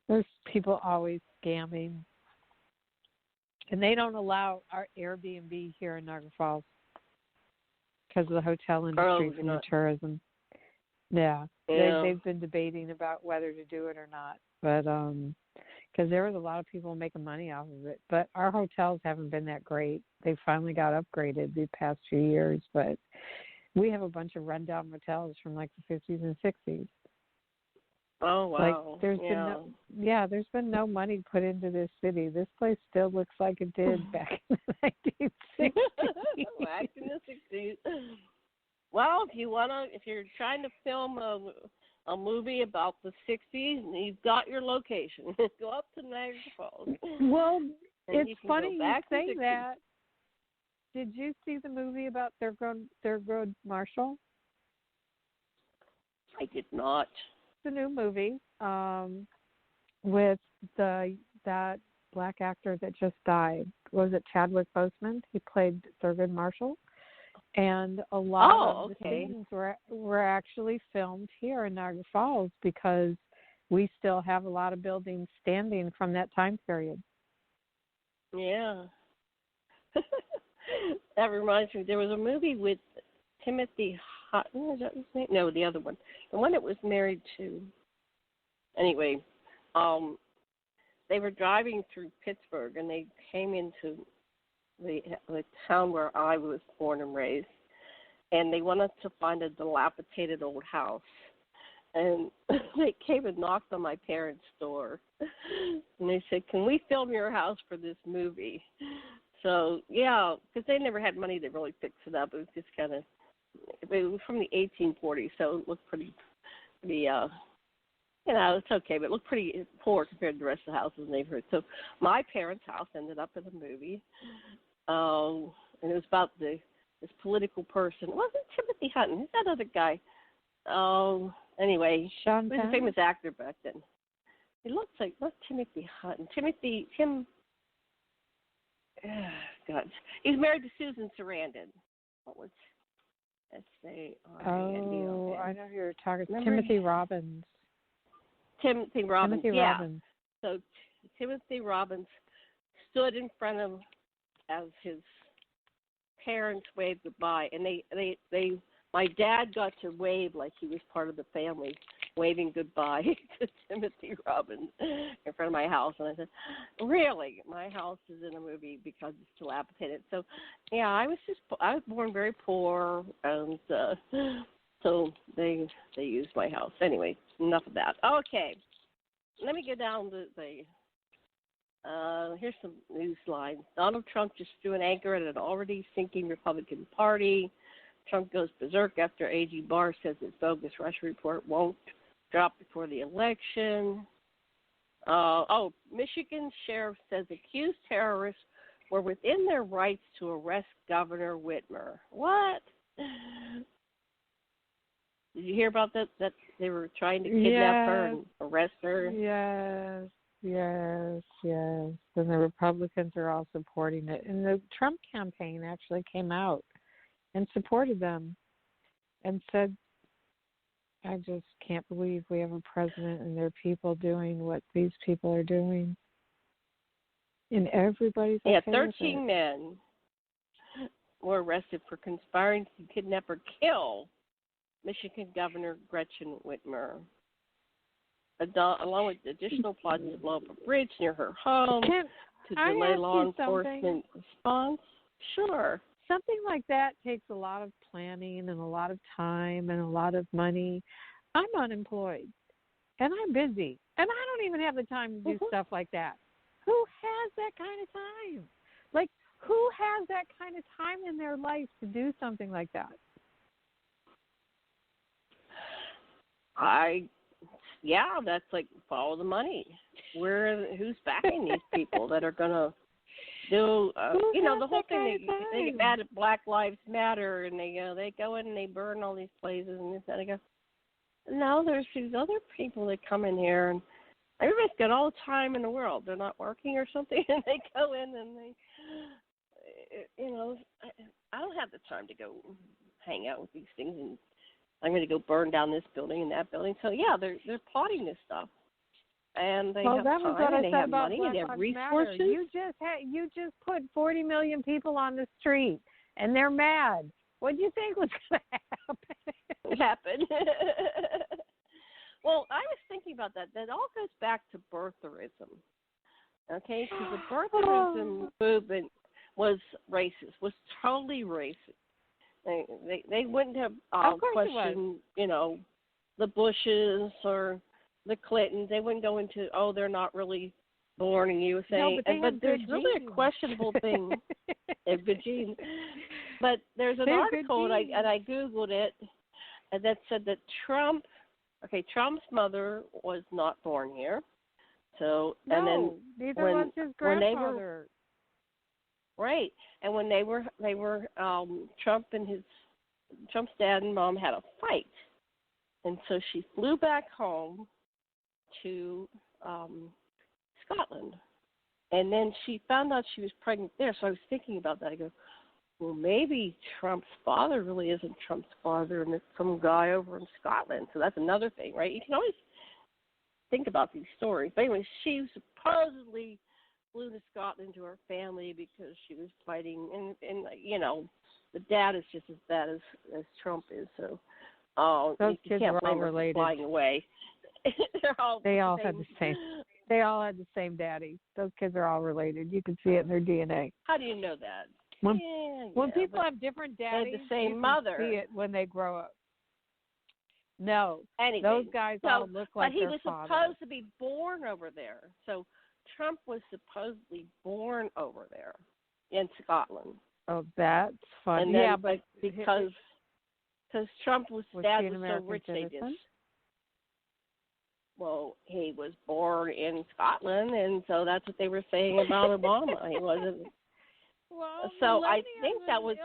There's people always scamming. And they don't allow our Airbnb here in Niagara Falls because of the hotel industry and the tourism. Yeah. They've been debating about whether to do it or not. But because there was a lot of people making money off of it. But our hotels haven't been that great. They finally got upgraded the past few years. But we have a bunch of rundown hotels from like the 50s and 60s. Oh, wow. Like there's been no money put into this city. This place still looks like it did back in the 1960s. Back in the 60s. Well, if you're trying to film a movie about the 60s, you've got your location. Go up to Niagara Falls. Well, it's funny you say that did you see the movie about Thurgood Marshall? I did not. It's a new movie with that black actor that just died. Was it Chadwick Boseman? He played Thurgood Marshall. And a lot of the scenes were actually filmed here in Niagara Falls because we still have a lot of buildings standing from that time period. Yeah. That reminds me, there was a movie with Timothy Hutton, is that his name? No, the other one. The one that was married to. Anyway, they were driving through Pittsburgh, and they came into the town where I was born and raised, and they wanted to find a dilapidated old house. And they came and knocked on my parents' door, and they said, "Can we film your house for this movie?" So, yeah, because they never had money to really fix it up. It was just kind of, it was from the 1840s, so it looked pretty, it's okay, but it looked pretty poor compared to the rest of the houses in the neighborhood. So my parents' house ended up in the movie, and it was about this political person. It wasn't Timothy Hutton. Who's that other guy? Anyway, he was a famous actor back then. He looks like, not Timothy Hutton. God. He's married to Susan Sarandon. What was S-A-R-A-N-D-O-N? Oh, I know who you're talking about. Timothy Robbins. Timothy Robbins, Robbins. So Timothy Robbins stood in front of, as his parents waved goodbye, and they my dad got to wave like he was part of the family, waving goodbye to Timothy Robbins in front of my house. And I said, really? My house is in a movie because it's dilapidated. So, yeah, I was born very poor, and so they used my house. Anyway, enough of that. Okay, let me get down to here's some news lines. Donald Trump just threw an anchor at an already sinking Republican Party. Trump goes berserk after AG Barr says his bogus Russia report won't drop before the election. Michigan sheriff says accused terrorists were within their rights to arrest Governor Whitmer. What? Did you hear about that? That they were trying to kidnap her and arrest her? Yes. And the Republicans are all supporting it. And the Trump campaign actually came out and supported them and said, I just can't believe we have a president and there are people doing what these people are doing. And everybody's okay 13 men were arrested for conspiring to kidnap or kill Michigan Governor Gretchen Whitmer, along with additional plots to blow up a bridge near her home to delay law enforcement response. Sure. Something like that takes a lot of planning and a lot of time and a lot of money. I'm unemployed, and I'm busy, and I don't even have the time to do stuff like that. Who has that kind of time? Like, who has that kind of time in their life to do something like that? That's like follow the money. Who's backing these people that are going to do, the whole thing, they get mad at Black Lives Matter, and they go in and they burn all these places and this, and I go, no, there's these other people that come in here, and everybody's got all the time in the world. They're not working or something, and they go in and I don't have the time to go hang out with these things, and I'm going to go burn down this building and that building. So, yeah, they're plotting this stuff. And they have time, and they have money, and they have resources. You just put 40 million people on the street, and they're mad. What do you think was going to happen? Well, I was thinking about that. That all goes back to birtherism. Okay, because the birtherism movement was racist, was totally racist. They wouldn't have questioned, the Bushes or the Clintons. They wouldn't go into, they're not really born in USA. No, but there's really a questionable thing. They have good genes. But there's an article, and I Googled it, and that said that Trump's mother was not born here. So, neither was his grandfather. Right. And when Trump's dad and mom had a fight, and so she flew back home to Scotland, and then she found out she was pregnant there. So I was thinking about that. I go, well, maybe Trump's father really isn't Trump's father, and it's some guy over in Scotland. So that's another thing, right? You can always think about these stories. But anyway, she supposedly flew to Scotland to her family because she was fighting, and you know, the dad is just as bad as Trump is. So those you kids can't were blame all her for related. flying away. They all had the same. They all had the same daddy. Those kids are all related. You can see it in their DNA. How do you know that? When people have different daddies, they have the same you mother. can see it when they grow up. No, anyway, those guys all look like their father. But he was supposed to be born over there. So Trump was supposedly born over there in Scotland. Oh, that's funny. And then, yeah, but because Trump was dad was so rich, citizen? they just. Well, he was born in Scotland, and so that's what they were saying about Obama. He wasn't. Well, so I Melania think that was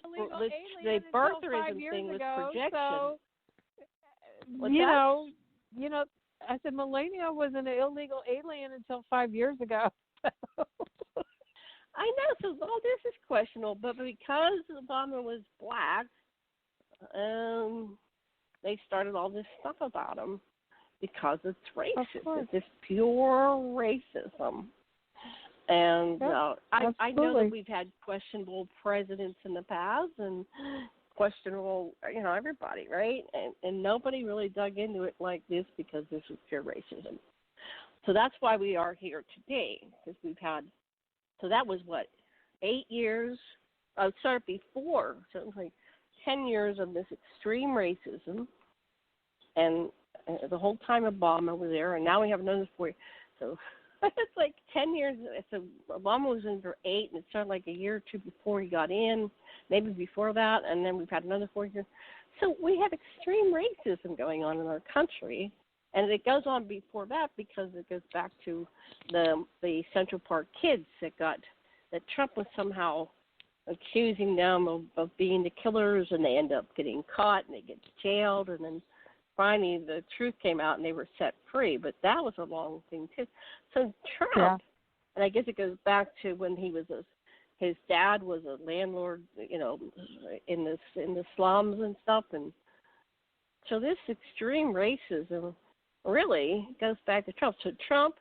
the birtherism thing was projection. So, you know, I said Melania was an illegal alien until 5 years ago. I know, so all this is questionable, but because Obama was black, they started all this stuff about him because it's racist. It's just pure racism. And I know that we've had questionable presidents in the past and questionable, everybody, right? And nobody really dug into it like this because this was pure racism. So that's why we are here today, because we've had, so that was 8 years, started before, so it was like 10 years of this extreme racism, and the whole time Obama was there, and now we have another 4 years. So it's like 10 years. So Obama was in for 8, and it started like a year or two before he got in, maybe before that, and then we've had another 4 years. So we have extreme racism going on in our country, and it goes on before that because it goes back to the Central Park kids that Trump was somehow accusing them of being the killers, and they end up getting caught and they get jailed, and then finally the truth came out and they were set free. But that was a long thing too. So Trump, and I guess it goes back to when he was his dad was a landlord, in the slums and stuff, and so this extreme racism really goes back to Trump. So Trump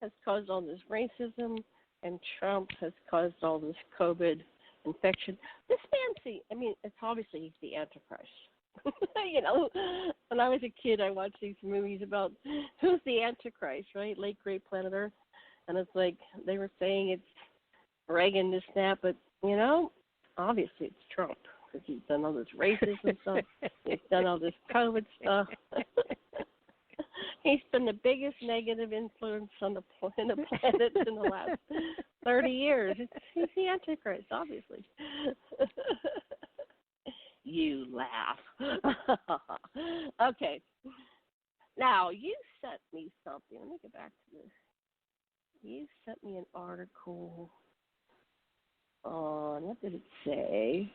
has caused all this racism, and Trump has caused all this COVID infection. This man, it's obviously he's the Antichrist. When I was a kid, I watched these movies about who's the Antichrist, right? Late Great Planet Earth. And it's like they were saying it's Reagan, this, that, but, obviously it's Trump because he's done all this racism stuff. He's done all this COVID stuff. He's been the biggest negative influence on the planet in the last 30 years. He's the Antichrist, obviously. You laugh. Okay. Now, you sent me something. Let me get back to this. You sent me an article on, what did it say?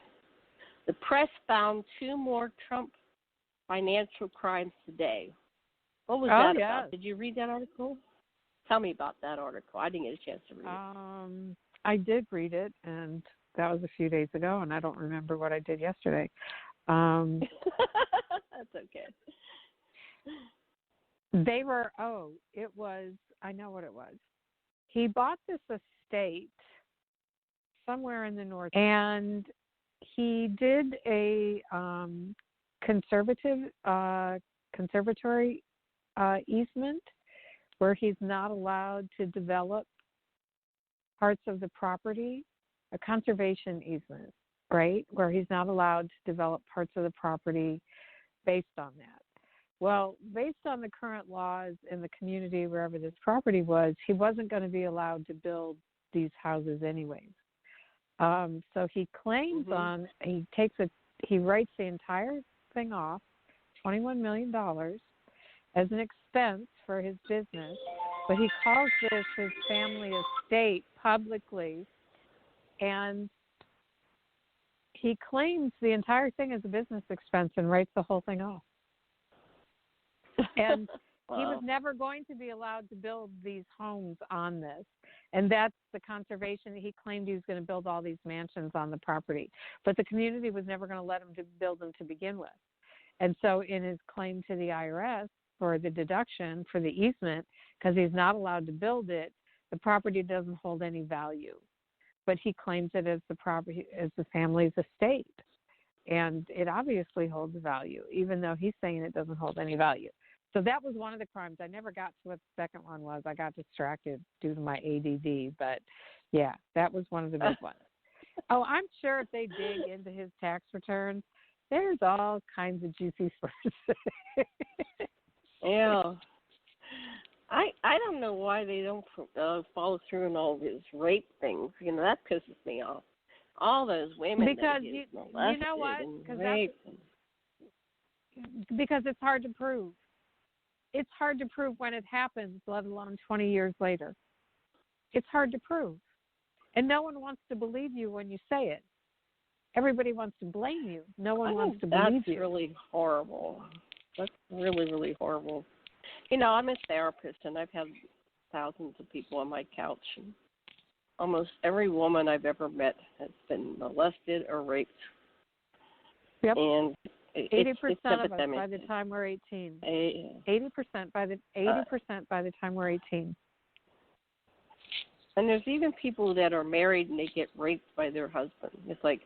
The press found 2 more Trump financial crimes today. What was that about? Did you read that article? Tell me about that article. I didn't get a chance to read it. I did read it, and that was a few days ago, and I don't remember what I did yesterday. That's okay. They were, I know what it was. He bought this estate somewhere in the north, and he did a conservatory easement where he's not allowed to develop parts of the property, a conservation easement, right, where he's not allowed to develop parts of the property based on that. Well, based on the current laws in the community wherever this property was, he wasn't going to be allowed to build these houses anyways. So he claims he writes the entire thing off, $21 million, as an expense for his business, but he calls this his family estate publicly. and he claims the entire thing is a business expense and writes the whole thing off. And wow. he was never going to be allowed to build these homes on this. And that's the conservation. He claimed he was going to build all these mansions on the property. But the community was never going to let him to build them to begin with. And so in his claim to the IRS for the deduction for the easement, because he's not allowed to build it, the property doesn't hold any value. But he claims it as the property, as the family's estate. And it obviously holds value, even though he's saying it doesn't hold any value. So that was one of the crimes. I never got to what the second one was. I got distracted due to my ADD. But, yeah, that was one of the big ones. Oh, I'm sure if they dig into his tax returns, there's all kinds of juicy sources. Yeah. I don't know why they don't follow through on all his rape things. You know, that pisses me off. All those women because that you molested know what? And raped. Because it's hard to prove. It's hard to prove when it happens, let alone 20 years later. It's hard to prove. And no one wants to believe you when you say it. Everybody wants to blame you. No one wants to believe you. That's really horrible. That's really, really horrible. You know, I'm a therapist, and I've had thousands of people on my couch. And almost every woman I've ever met has been molested or raped. Yep. And 80% it's of us by the time we're 18. 80% by the time we're 18. And there's even people that are married and they get raped by their husband. It's like,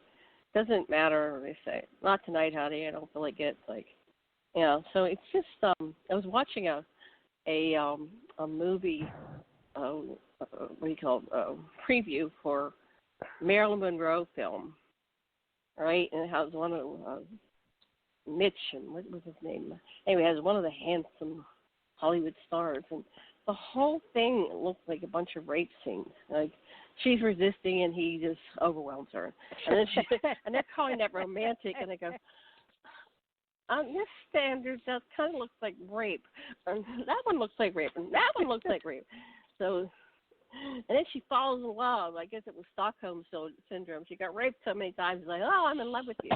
doesn't matter. They say, not tonight, honey. I don't feel like it. It's like, yeah. So it's just. I was watching a movie. What do you call it? Preview for Marilyn Monroe film, right? And it has one of Mitch, and what was his name? Anyway, it has one of the handsome Hollywood stars, and the whole thing looked like a bunch of rape scenes. Like she's resisting, and he just overwhelms her. And then and they're calling that romantic, and I go, on this standard, that kind of looks like rape. And that one looks like rape, and that one looks like rape. So, and then she falls in love. I guess it was Stockholm syndrome. She got raped so many times. It's like, oh, I'm in love with you.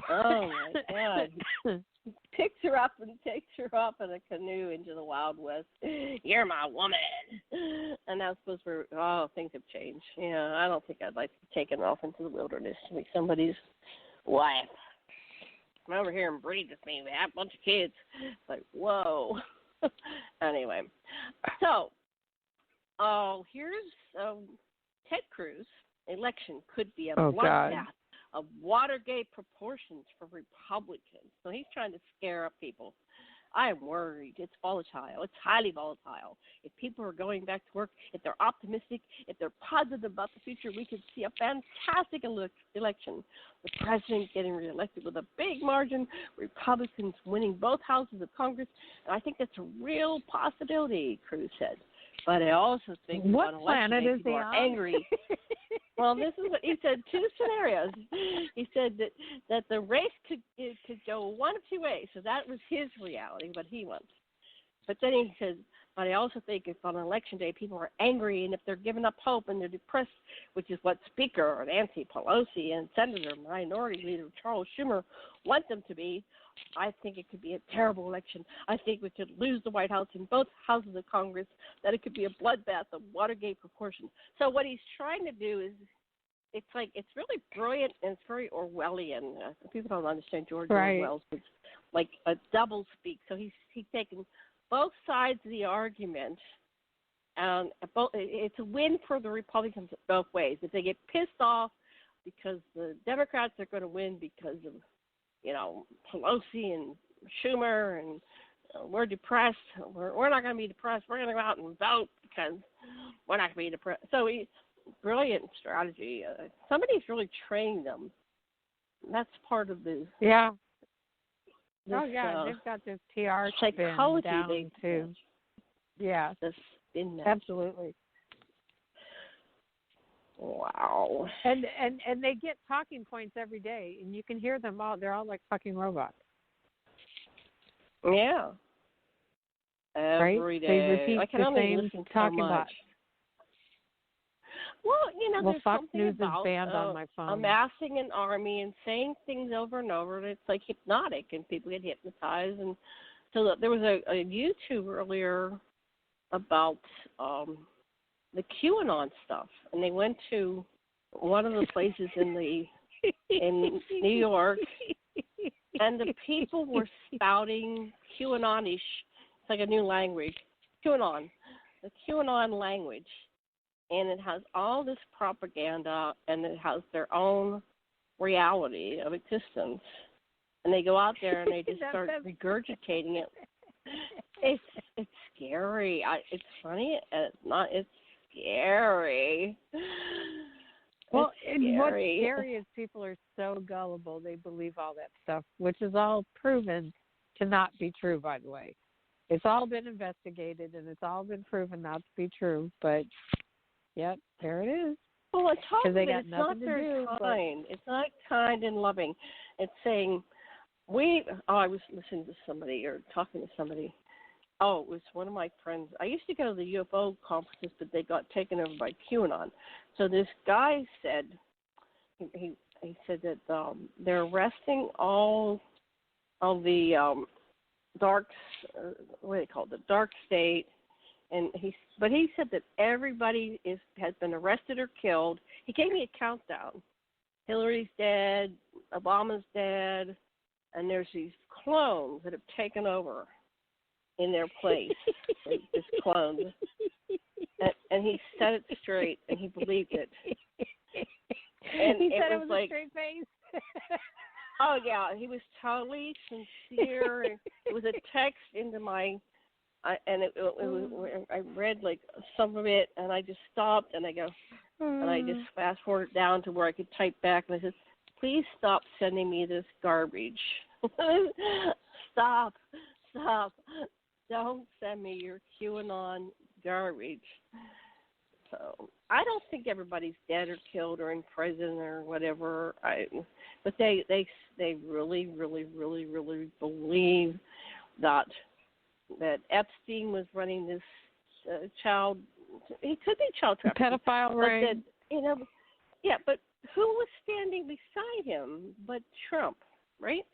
Oh my God. He picks her up and takes her off in a canoe into the Wild West. You're my woman. And now supposed to, things have changed. Yeah, I don't think I'd like to be taken off into the wilderness to be somebody's wife. Come over here and breed with me. We have a bunch of kids. Like, whoa. Anyway, so here's Ted Cruz. Election could be a bloodbath of Watergate proportions for Republicans. So he's trying to scare up people. I am worried. It's volatile. It's highly volatile. If people are going back to work, if they're optimistic, if they're positive about the future, we could see a fantastic election. The president getting reelected with a big margin, Republicans winning both houses of Congress, and I think that's a real possibility, Cruz said. But I also think what on planet election day, is people he are on? angry. Well, this is what he said. Two scenarios. He said that the race could go one of two ways. So that was his reality, what he wants. But then he said, but I also think if on election day people are angry and if they're giving up hope and they're depressed, which is what Speaker Nancy Pelosi and Senator Minority Leader Charles Schumer want them to be, I think it could be a terrible election. I think we could lose the White House in both houses of Congress, that it could be a bloodbath of Watergate proportions. So what he's trying to do is, it's really brilliant and it's very Orwellian. People don't understand George Orwell's. It's like a double speak. So he's taken both sides of the argument. It's a win for the Republicans both ways. If they get pissed off because the Democrats are going to win because of, Pelosi and Schumer, and we're depressed. We're not going to be depressed. We're going to go out and vote because we're not going to be depressed. So brilliant strategy. Somebody's really trained them. That's part of the they've got this PR psychology down too. Yeah, absolutely. Wow. And they get talking points every day, and you can hear them all. They're all like fucking robots. Yeah. Every right? day. They repeat I can the only same listen talking so much. bots. Well, Well, there's Fox something News about is banned on my phone. amassing an army and saying things over and over, and it's like hypnotic, and people get hypnotized. And so there was a YouTube earlier about the QAnon stuff, and they went to one of the places in New York, and the people were spouting QAnonish. It's like a new language, QAnon, the QAnon language, and it has all this propaganda, and it has their own reality of existence, and they go out there and they just start regurgitating it. It's scary. It's funny, and it's not. It's scary. Well, it's scary. What's scary is people are so gullible, they believe all that stuff, which is all proven to not be true, by the way. It's all been investigated, and it's all been proven not to be true, but, yep, there it is. Well, it's not very kind. It's not kind and loving. It's saying, I was listening to somebody or talking to somebody. Oh, it was one of my friends. I used to go to the UFO conferences, but they got taken over by QAnon. So this guy said, he said that they're arresting all the dark, what do they call it, the dark state, and he said that everybody has been arrested or killed. He gave me a countdown. Hillary's dead, Obama's dead, and there's these clones that have taken over in their place. Just clones. And he said it straight, and he believed it. And he said it was like, a straight face. Oh yeah, he was totally sincere. It was a text into my, I read like some of it, and I just stopped, and I go, and I just fast forwarded down to where I could type back, and I said, "Please stop sending me this garbage. Stop. Don't send me your QAnon garbage." So I don't think everybody's dead or killed or in prison or whatever. But they really, really, really, really believe that Epstein was running this child. He could be child trafficking. Pedophile ring. Yeah, but who was standing beside him but Trump, right?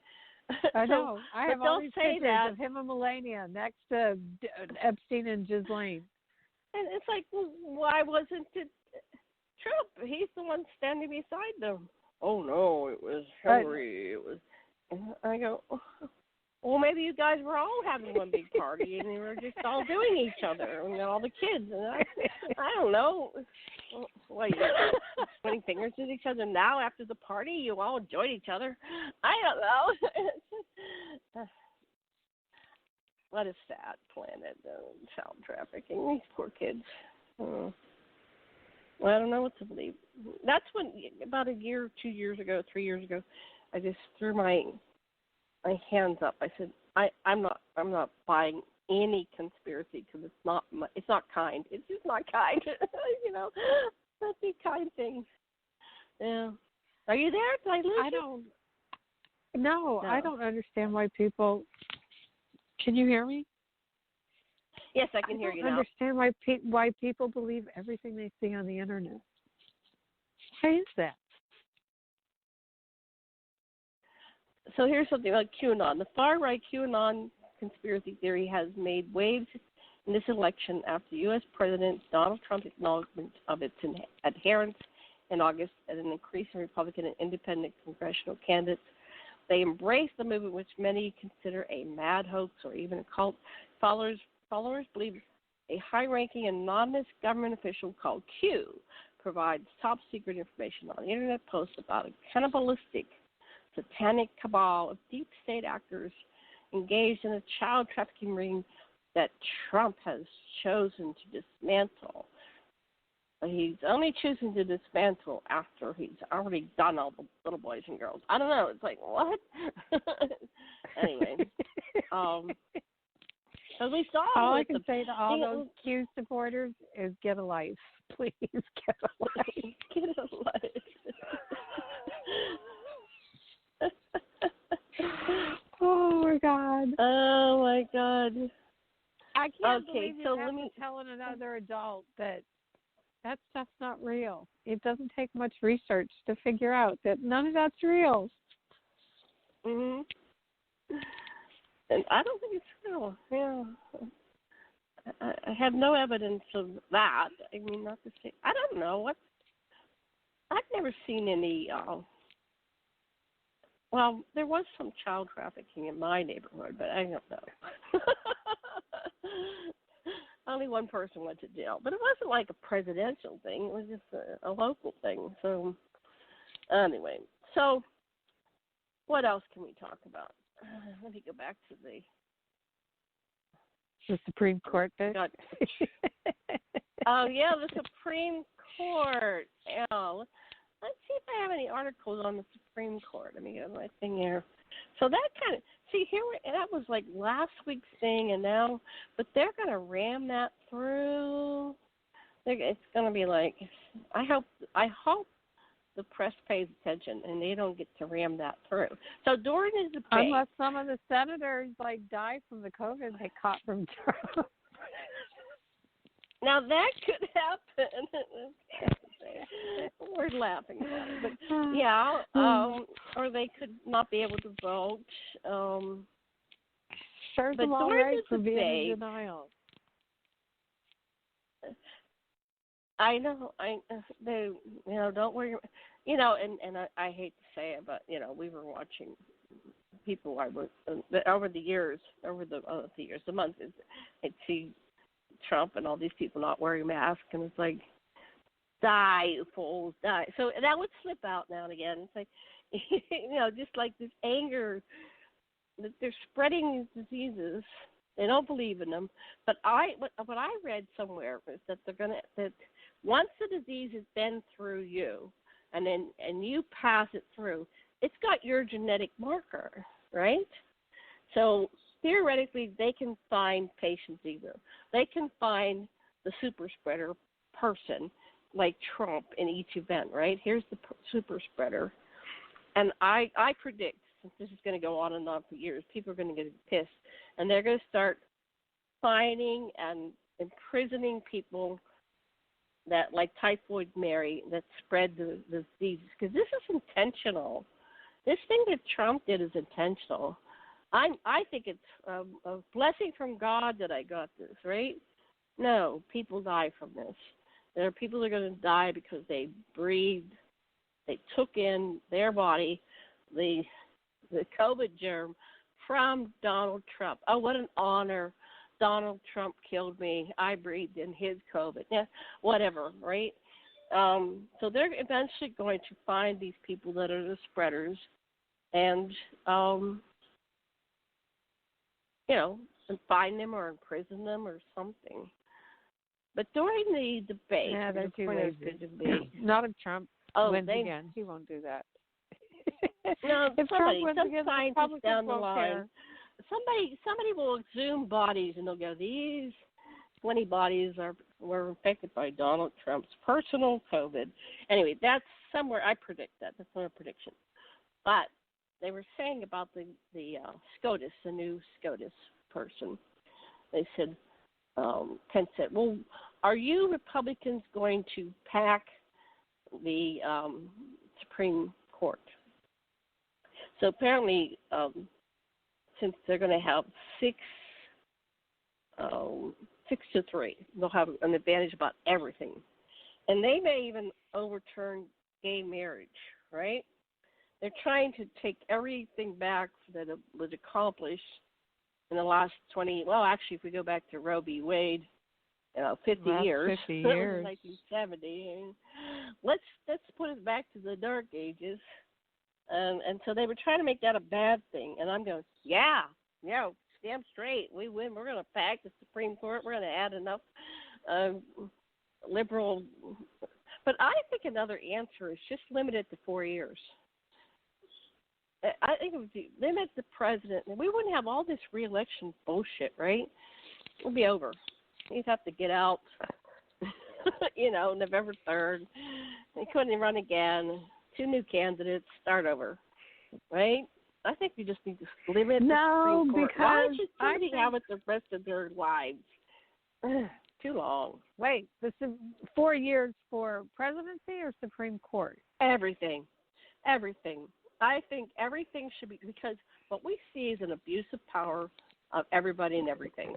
I know. I have all these pictures of him and Melania next to Epstein and Ghislaine. And it's like, well, why wasn't it Trump? He's the one standing beside them. Oh, no, it was Hillary. It was. And I go, well, maybe you guys were all having one big party, and you were just all doing each other, and all the kids. And I don't know. What, you're pointing fingers at each other now after the party? You all enjoyed each other? I don't know. What a sad planet, child trafficking. These poor kids. Well, I don't know what to believe. That's when, about a year, 2 years ago, 3 years ago, I just threw my hands up. I said, I'm not buying any conspiracy because it's not kind. It's just not kind. Not the kind things. Yeah. Are you there? Did I lose you? No, I don't understand why people. Can you hear me? Yes, I can hear you now. I don't understand why people believe everything they see on the internet. Why is that? So here's something about QAnon. The far-right QAnon conspiracy theory has made waves in this election after U.S. President Donald Trump's acknowledgement of its adherence in August as an increase in Republican and independent congressional candidates. They embrace the movement, which many consider a mad hoax or even a cult. Followers believe a high-ranking anonymous government official called Q provides top-secret information on internet posts about a cannibalistic, satanic cabal of deep state actors engaged in a child trafficking ring that Trump has chosen to dismantle. But he's only choosing to dismantle after he's already done all the little boys and girls. I don't know. It's like, what? Anyway. So we saw all I can say to all those Q supporters is get a life. Please get a life. Get a life. Oh, my God. Oh, my God. I can't believe you have to tell another adult that that stuff's not real. It doesn't take much research to figure out that none of that's real. Mhm. And I don't think it's real. Yeah. I have no evidence of that. I mean, not to say, I don't know what. I've never seen any. Well, there was some child trafficking in my neighborhood, but I don't know. Only one person went to jail, but it wasn't like a presidential thing. It was just a local thing. So, anyway, so what else can we talk about? Let me go back to the Supreme Court thing. Oh yeah, the Supreme Court. Yeah. Let's see if I have any articles on the Supreme Court. Let me get my thing here. So that kind of that was like last week's thing, and now, but they're gonna ram that through. It's gonna be like, I hope the press pays attention and they don't get to ram that through. So during the debate, unless some of the senators die from the COVID they caught from Trump. Now that could happen. We're laughing about it, but yeah, or they could not be able to vote. Serves them all right for being in denial. I know. Don't worry. And I hate to say it, but we were watching people. I was over the months. I'd see Trump and all these people not wearing masks, and it's like, die, you fools, die. So that would slip out now and again. It's like, just like this anger that they're spreading these diseases. They don't believe in them. But what I read somewhere was that that once the disease has been through you, and you pass it through, it's got your genetic marker, right? So theoretically, they can find patients either. They can find the super spreader person, like Trump in each event, right? Here's the super spreader. And I predict, since this is going to go on and on for years, people are going to get pissed. And they're going to start finding and imprisoning people that, like Typhoid Mary, that spread the diseases. Because this is intentional. This thing that Trump did is intentional. I think it's a blessing from God that I got this, right? No, people die from this. There are people that are going to die because they breathed, they took in their body the COVID germ from Donald Trump. Oh, what an honor. Donald Trump killed me. I breathed in his COVID. Yeah, whatever, right? So they're eventually going to find these people that are the spreaders and, and find them or imprison them or something. But during the debate, they're too lazy. Not if Trump wins again. He won't do that. No, if somebody, Trump wins some again, scientists down the line, care. Somebody will exhume bodies and they'll go, these 20 bodies were infected by Donald Trump's personal COVID. Anyway, that's somewhere, I predict that. That's not a prediction. But they were saying about the SCOTUS, the new SCOTUS person. They said, Pence said, well, are you Republicans going to pack the Supreme Court? So apparently, since they're going to have 6 to 3, they'll have an advantage about everything. And they may even overturn gay marriage, right? They're trying to take everything back that was accomplished in the last 20, well, actually, if we go back to Roe v. Wade, 50 years. 50 years. 1970. Let's put it back to the dark ages. And so they were trying to make that a bad thing. And I'm going, damn straight. We win. We're going to pack the Supreme Court. We're going to add enough liberal. But I think another answer is just limit it to 4 years. I think it would be limit the president. And we wouldn't have all this re-election bullshit, right? It would be over. He'd have to get out, November 3rd. He couldn't run again. 2 new candidates, start over, right? I think you just need to limit the Supreme Court. Why should somebody have it the rest of their lives? too long. Wait, this is 4 years for presidency or Supreme Court? Everything. I think everything should be, because what we see is an abuse of power of everybody and everything.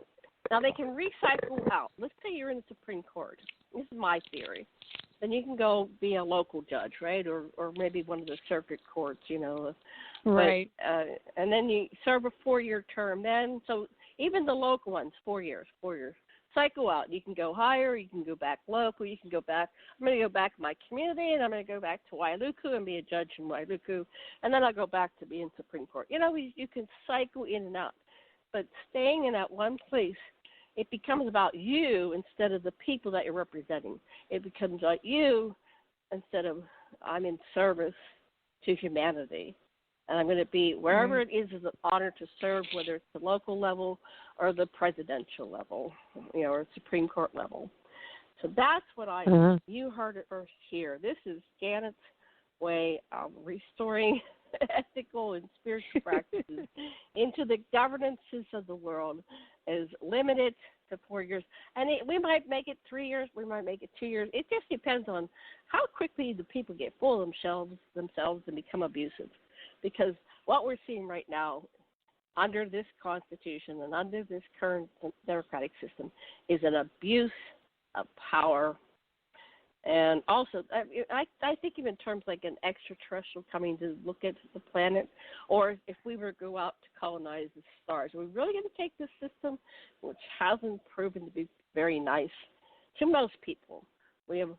Now, they can recycle out. Let's say you're in the Supreme Court. This is my theory. Then you can go be a local judge, right, or maybe one of the circuit courts, you know. Right. But, and then you serve a 4-year term. Then, so even the local ones, 4 years. Cycle out. You can go higher. You can go back local. You can go back. I'm going to go back to my community, and I'm going to go back to Wailuku and be a judge in Wailuku, and then I'll go back to being Supreme Court. You know, you can cycle in and out. But staying in that one place, it becomes about you instead of the people that you're representing. It becomes about you instead of I'm in service to humanity. And I'm going to be, wherever it is an honor to serve, whether it's the local level or the presidential level, you know, or Supreme Court level. So that's what you heard it first here. This is Janet's way of restoring ethical and spiritual practices into the governances of the world. Is limited to 4 years. And we might make it 3 years, we might make it 2 years. It just depends on how quickly the people get full of themselves and become abusive. Because what we're seeing right now under this Constitution and under this current democratic system is an abuse of power. And also, I think even in terms like an extraterrestrial coming to look at the planet, or if we were to go out to colonize the stars, are we really going to take this system, which hasn't proven to be very nice, to most people? We have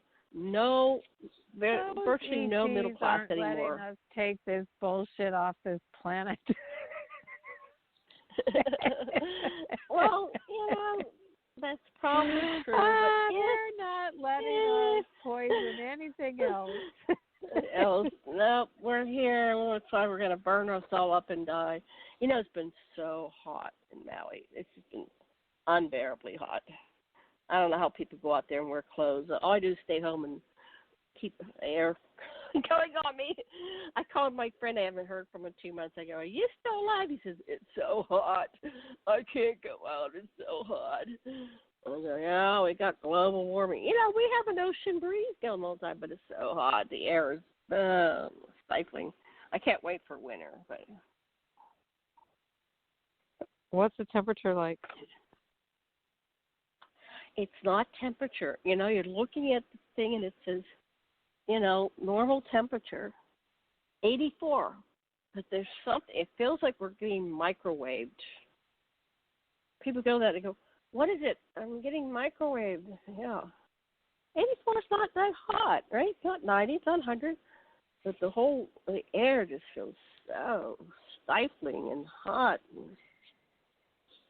virtually no middle class anymore. Letting us take this bullshit off this planet. Well, you know, that's probably true. We're not letting us poison anything else. Nope, we're here. Looks like we're going to burn us all up and die. You know, it's been so hot in Maui. It's just been unbearably hot. I don't know how people go out there and wear clothes. All I do is stay home and keep the air going on me. I called my friend I haven't heard from in 2 months. I go, are you still alive? He says, it's so hot. I can't go out. It's so hot. I go, yeah, we got global warming. You know, we have an ocean breeze going all the time, but it's so hot. The air is stifling. I can't wait for winter. But what's the temperature like? It's not temperature. You know, you're looking at the thing and it says, you know, normal temperature, 84. But there's something, it feels like we're getting microwaved. People go that and go, what is it? I'm getting microwaved. Yeah. 84 is not that hot, right? It's not 90, it's not 100. But the air just feels so stifling and hot. And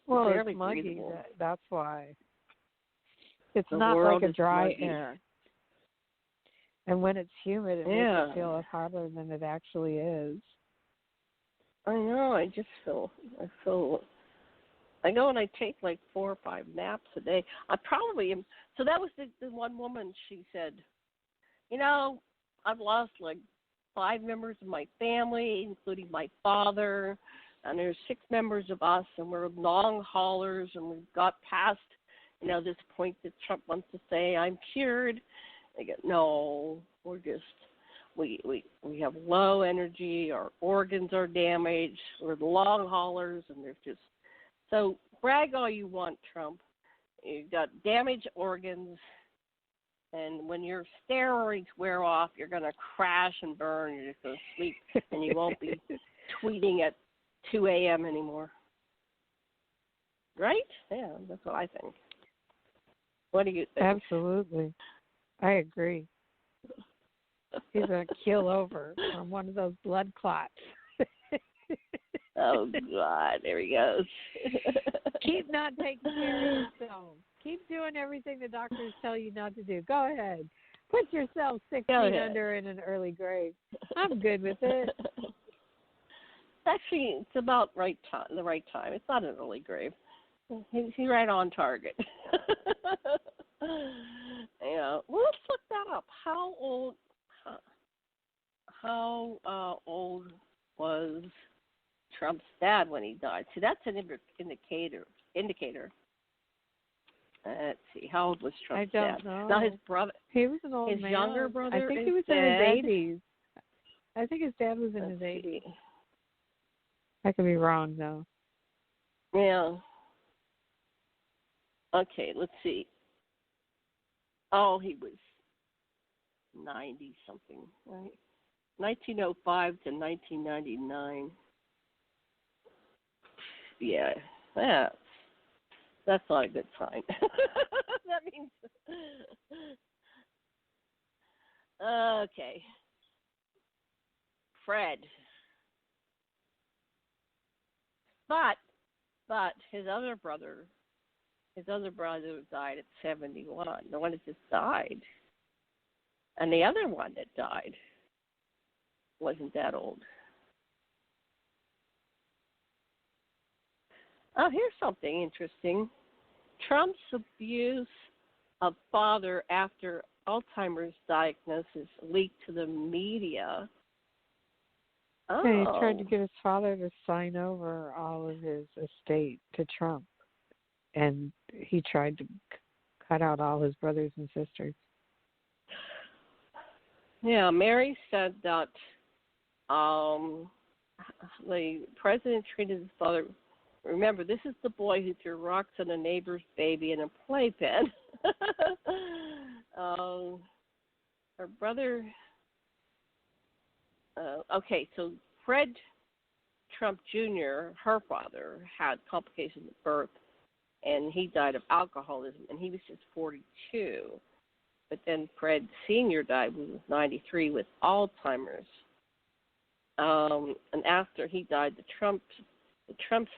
well, it's muggy. That's why. It's not like a dry air. And when it's humid, it makes it feel hotter than it actually is. I know. I go and I take like 4 or 5 naps a day. I probably am. So that was the one woman, she said, you know, I've lost like 5 members of my family, including my father, and there's 6 members of us, and we're long haulers, and we've got past, you know, this point that Trump wants to say, I'm cured. I go, no, we're just, we have low energy, our organs are damaged, we're the long haulers, and there's just, so brag all you want, Trump. You've got damaged organs, and when your steroids wear off, you're going to crash and burn, you're just going to sleep, and you won't be tweeting at 2 a.m. anymore. Right? Yeah, that's what I think. What do you think? Absolutely. I agree. He's going to keel over from one of those blood clots. Oh, God. There he goes. Keep not taking care of yourself. Keep doing everything the doctors tell you not to do. Go ahead. Put yourself 6 feet under in an early grave. I'm good with it. Actually, it's about the right time. It's not an early grave. He's right on target. Yeah. Well, let's look that up. How old was Trump's dad when he died? See, that's an indicator. Let's see. How old was Trump's I dad? don't know. Now his brother. He was an old his man. younger brother. I think is he was dead. in his 80s. I think his dad was in his 80s. I could be wrong, though. Yeah. Okay, let's see. Oh, he was 90-something, right? 1905 to 1999. Yeah, that's not a good sign. That means... Okay. Fred. But his other brother died at 71. The one that just died. And the other one that died wasn't that old. Oh, here's something interesting. Trump's abuse of father after Alzheimer's diagnosis leaked to the media. Oh. Yeah, he tried to get his father to sign over all of his estate to Trump. And he tried to cut out all his brothers and sisters. Yeah, Mary said that the president treated his father. Remember, this is the boy who threw rocks on a neighbor's baby in a playpen. Her brother. Okay, so Fred Trump Jr., her father, had complications at birth, and he died of alcoholism, and he was just 42. But then Fred Sr. died when he was 93 with Alzheimer's. And after he died, the Trumps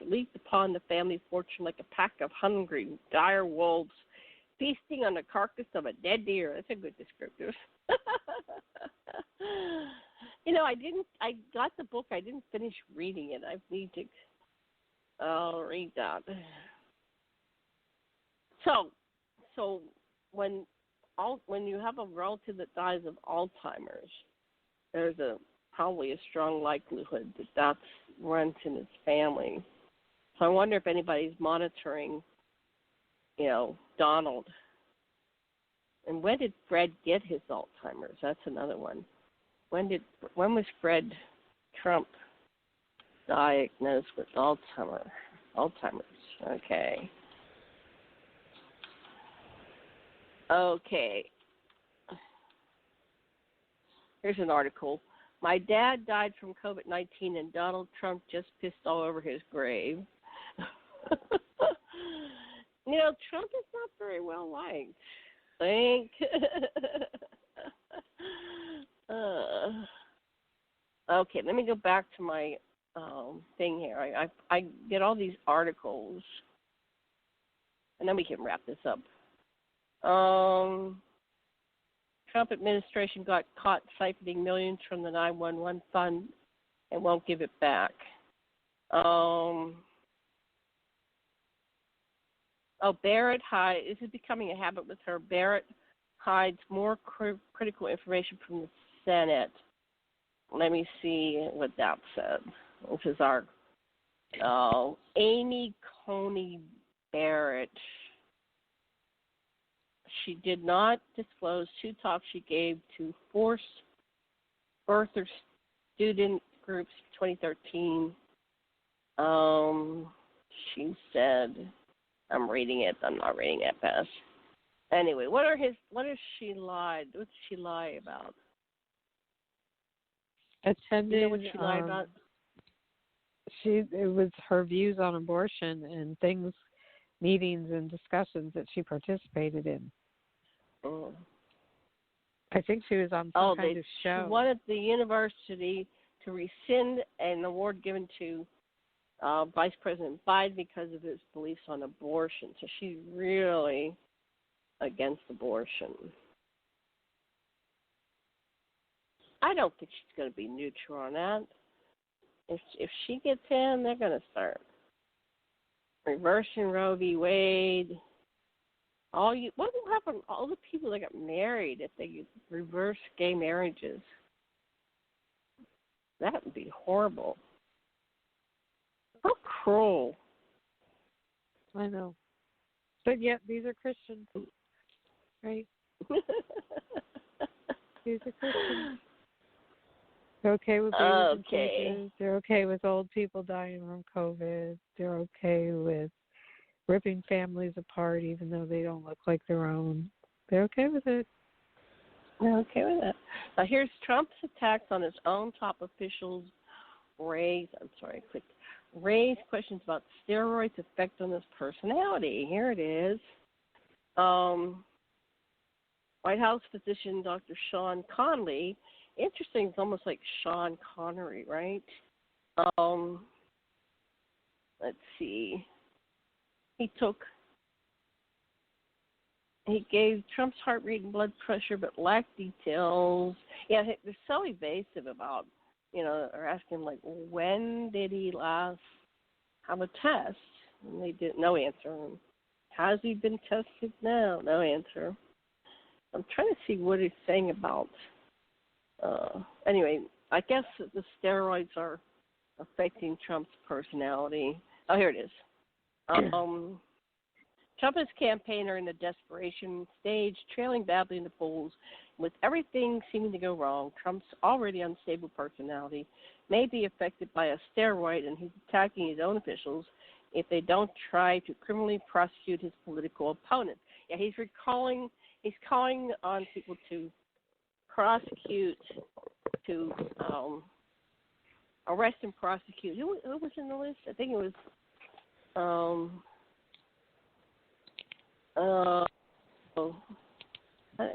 leaped upon the family fortune like a pack of hungry, dire wolves, feasting on the carcass of a dead deer. That's a good descriptor. You know, I got the book. I didn't finish reading it. I need to read that. So when you have a relative that dies of Alzheimer's, there's probably a strong likelihood that runs in his family. So I wonder if anybody's monitoring, Donald. And when did Fred get his Alzheimer's? That's another one. When was Fred Trump diagnosed with Alzheimer's? Okay. Here's an article. My dad died from COVID-19 and Donald Trump just pissed all over his grave. Trump is not very well liked. Okay, let me go back to my thing here. I get all these articles, and then we can wrap this up. Trump administration got caught siphoning millions from the 911 fund and won't give it back. Barrett hides. This is becoming a habit with her. Barrett hides more critical information from the Senate. Let me see what that said. This is our Amy Coney Barrett. She did not disclose two talks she gave to forced birther student groups in 2013. She said, I'm reading it. I'm not reading it fast. Anyway, what has she lied? What did she lie about? Attended. You know what she lied about? It was her views on abortion and meetings and discussions that she participated in. Oh. I think she was on some kind of show. She wanted the university to rescind an award given to Vice President Biden because of his beliefs on abortion. So she's really against abortion. I don't think she's going to be neutral on that. If she gets in, they're going to start reversing Roe v. Wade. What will happen to all the people that got married if they reverse gay marriages? That would be horrible. How cruel. I know. But yet, these are Christians, right? These are Christians. They're okay with babies and teachers. They're okay with old people dying from COVID. They're okay with ripping families apart even though they don't look like their own. They're okay with it. They're okay with it. Now here's Trump's attacks on his own top officials raise questions about steroids' effect on his personality. Here it is. White House physician Dr. Sean Conley. Interesting, it's almost like Sean Connery, right? Let's see. He gave Trump's heart rate and blood pressure, but lacked details. Yeah, they're so evasive about, or asking like, when did he last have a test? And they did no answer. Has he been tested? No answer. I'm trying to see what he's saying about. Anyway, I guess the steroids are affecting Trump's personality. Oh, here it is. Trump and his campaign are in the desperation stage, trailing badly in the polls. With everything seeming to go wrong, Trump's already unstable personality may be affected by a steroid, and he's attacking his own officials if they don't try to criminally prosecute his political opponent. Yeah, he's calling on people to prosecute, to arrest and prosecute. Who was in the list? I think it was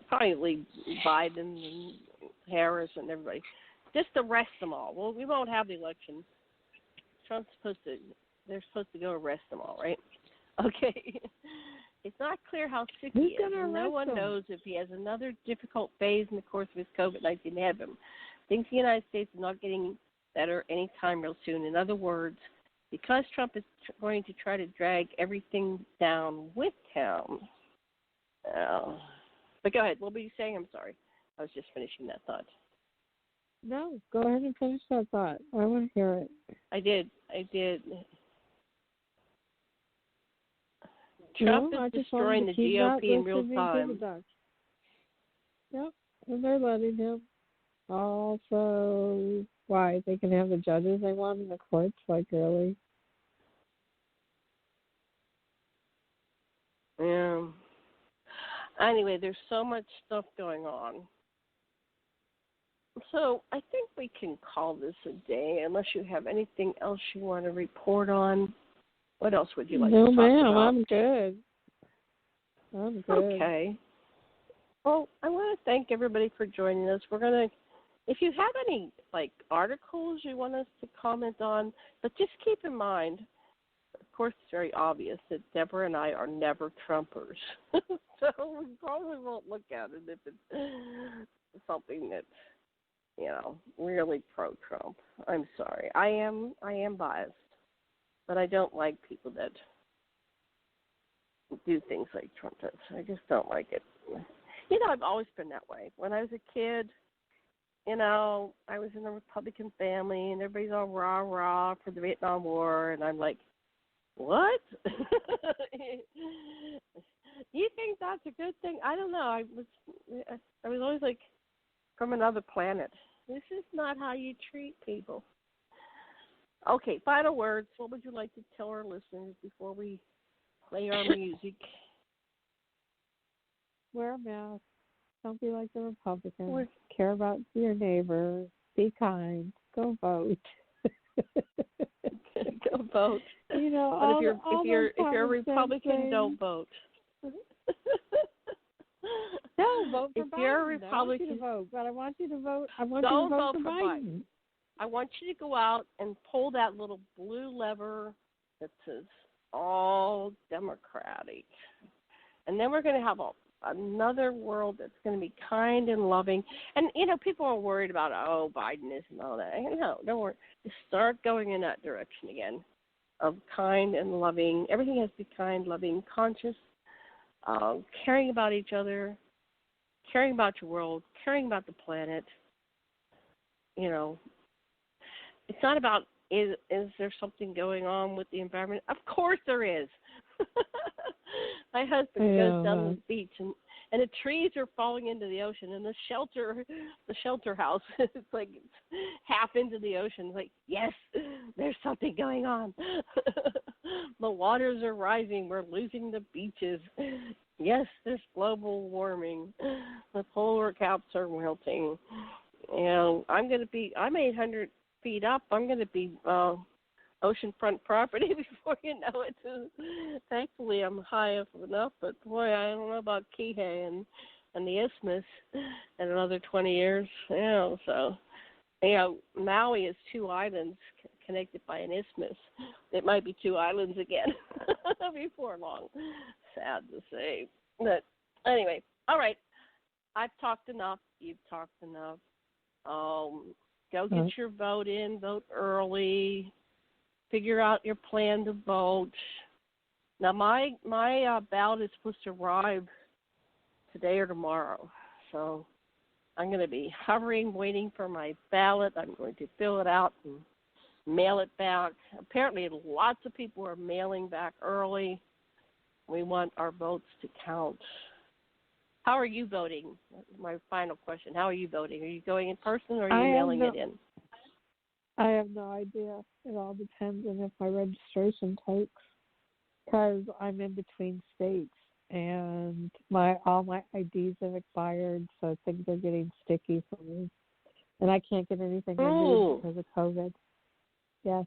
probably Biden and Harris and everybody. Just arrest them all. Well, we won't have the election. They're supposed to go arrest them all, right? Okay. It's not clear how sick he is. No one knows if he has another difficult phase in the course of his COVID-19 ahead of him. Thinks the United States is not getting better anytime real soon. In other words, because Trump is going to try to drag everything down with him. But go ahead. What were you saying? I'm sorry. I was just finishing that thought. No, go ahead and finish that thought. I want to hear it. I did. Trump is destroying the GOP in real time. Yep, and they're letting him. Also, why? They can have the judges they want in the courts? Like, really? Yeah. Anyway, there's so much stuff going on. So I think we can call this a day unless you have anything else you want to report on. What else would you like to talk about? No, ma'am, I'm good. Okay. Well, I want to thank everybody for joining us. We're going to, if you have any, articles you want us to comment on, but just keep in mind, of course, it's very obvious that Debra and I are never Trumpers. So we probably won't look at it if it's something that's, really pro-Trump. I'm sorry. I am biased. But I don't like people that do things like Trump does. I just don't like it. I've always been that way. When I was a kid, I was in a Republican family, and everybody's all rah-rah for the Vietnam War, and I'm like, what? You think that's a good thing? I don't know. I was always like from another planet. This is not how you treat people. Okay, final words. What would you like to tell our listeners before we play our music? Wear a mask. Don't be like the Republicans. Care about your neighbors. Be kind. Go vote. Go vote. But if you're a Republican, don't vote. No, vote for Biden. If you're a Republican, I want you to vote. But I want you to vote. I want you to vote for Biden. I want you to go out and pull that little blue lever that says all Democratic. And then we're going to have another world that's going to be kind and loving. And, people are worried about, Biden is and all that. No, don't worry. Just start going in that direction again of kind and loving. Everything has to be kind, loving, conscious, caring about each other, caring about your world, caring about the planet. It's not about is there something going on with the environment? Of course there is. My husband goes down to the beach, and the trees are falling into the ocean, and the shelter house is like half into the ocean. It's like, yes, there's something going on. The waters are rising. We're losing the beaches. Yes, there's global warming. The polar caps are melting. And I'm 800 feet up. I'm going to be oceanfront property before you know it. Thankfully, I'm high up enough, but boy, I don't know about Kihei and the Isthmus in another 20 years. So Maui is 2 islands connected by an isthmus. It might be 2 islands again before long. Sad to say. But anyway, all right. I've talked enough. You've talked enough. Go get your vote in. Vote early. Figure out your plan to vote. Now, my ballot is supposed to arrive today or tomorrow. So I'm going to be hovering, waiting for my ballot. I'm going to fill it out and mail it back. Apparently, lots of people are mailing back early. We want our votes to count. How are you voting? My final question. How are you voting? Are you going in person or are you mailing it in? I have no idea. It all depends on if my registration takes, because I'm in between states and all my IDs have expired, so things are getting sticky for me. And I can't get anything renewed because of COVID. Yes.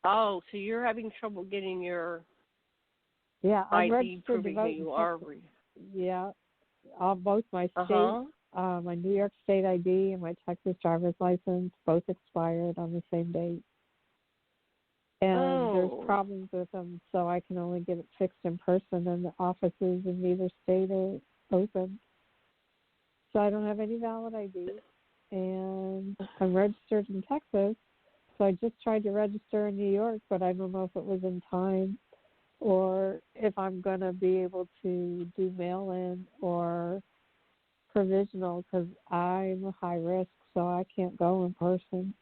Oh, so you're having trouble getting your I'm ID registered to vote. you are. Yeah, both my state, my New York State ID and my Texas driver's license both expired on the same date. And there's problems with them, so I can only get it fixed in person, and the offices in neither state are open. So I don't have any valid ID, and I'm registered in Texas, so I just tried to register in New York, but I don't know if it was in time or if I'm going to be able to do mail-in or provisional, because I'm a high risk, so I can't go in person.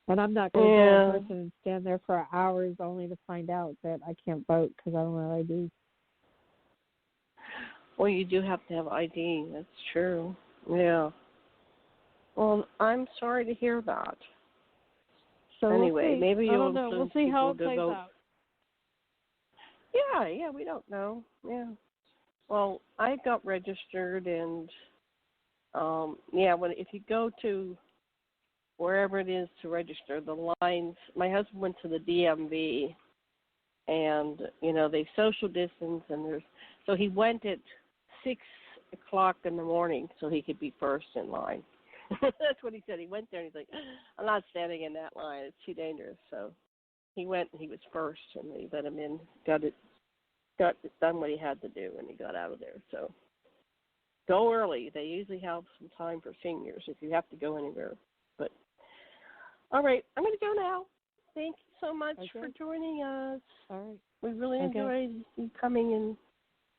And I'm not going to go in person and stand there for hours only to find out that I can't vote because I don't have ID. Well, you do have to have ID. That's true. Yeah. Well, I'm sorry to hear that. So anyway, maybe you'll we'll see how it plays out. Yeah, we don't know. Yeah. Well, I got registered, and if you go to wherever it is to register, the lines. My husband went to the DMV, and they social distance, and so he went at 6:00 in the morning so he could be first in line. That's what he said. He went there and he's like, I'm not standing in that line. It's too dangerous. So he went and he was first, and they let him in. Got done what he had to do, and he got out of there. So go early. They usually have some time for seniors if you have to go anywhere. But all right, I'm going to go now. Thank you so much for joining us. All right. We really enjoyed you coming and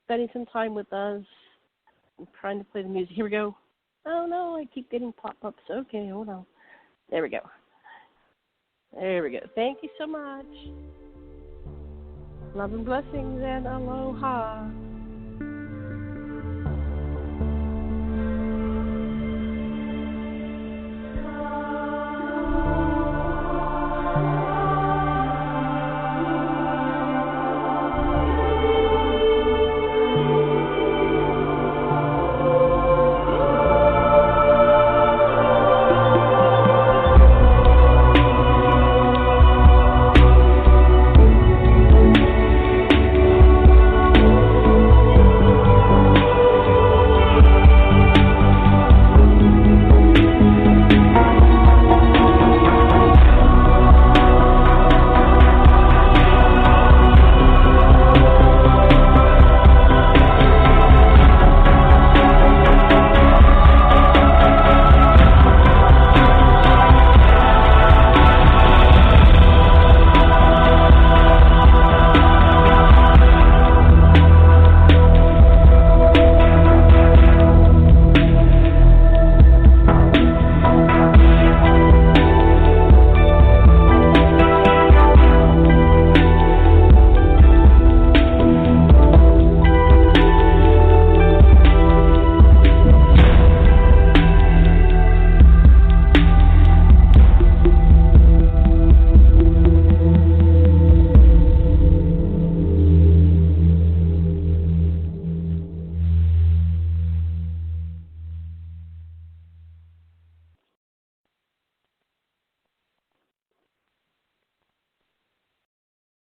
spending some time with us. I'm trying to play the music. Here we go. Oh, no, I keep getting pop-ups. Okay, hold on. There we go. Thank you so much. Love and blessings and aloha.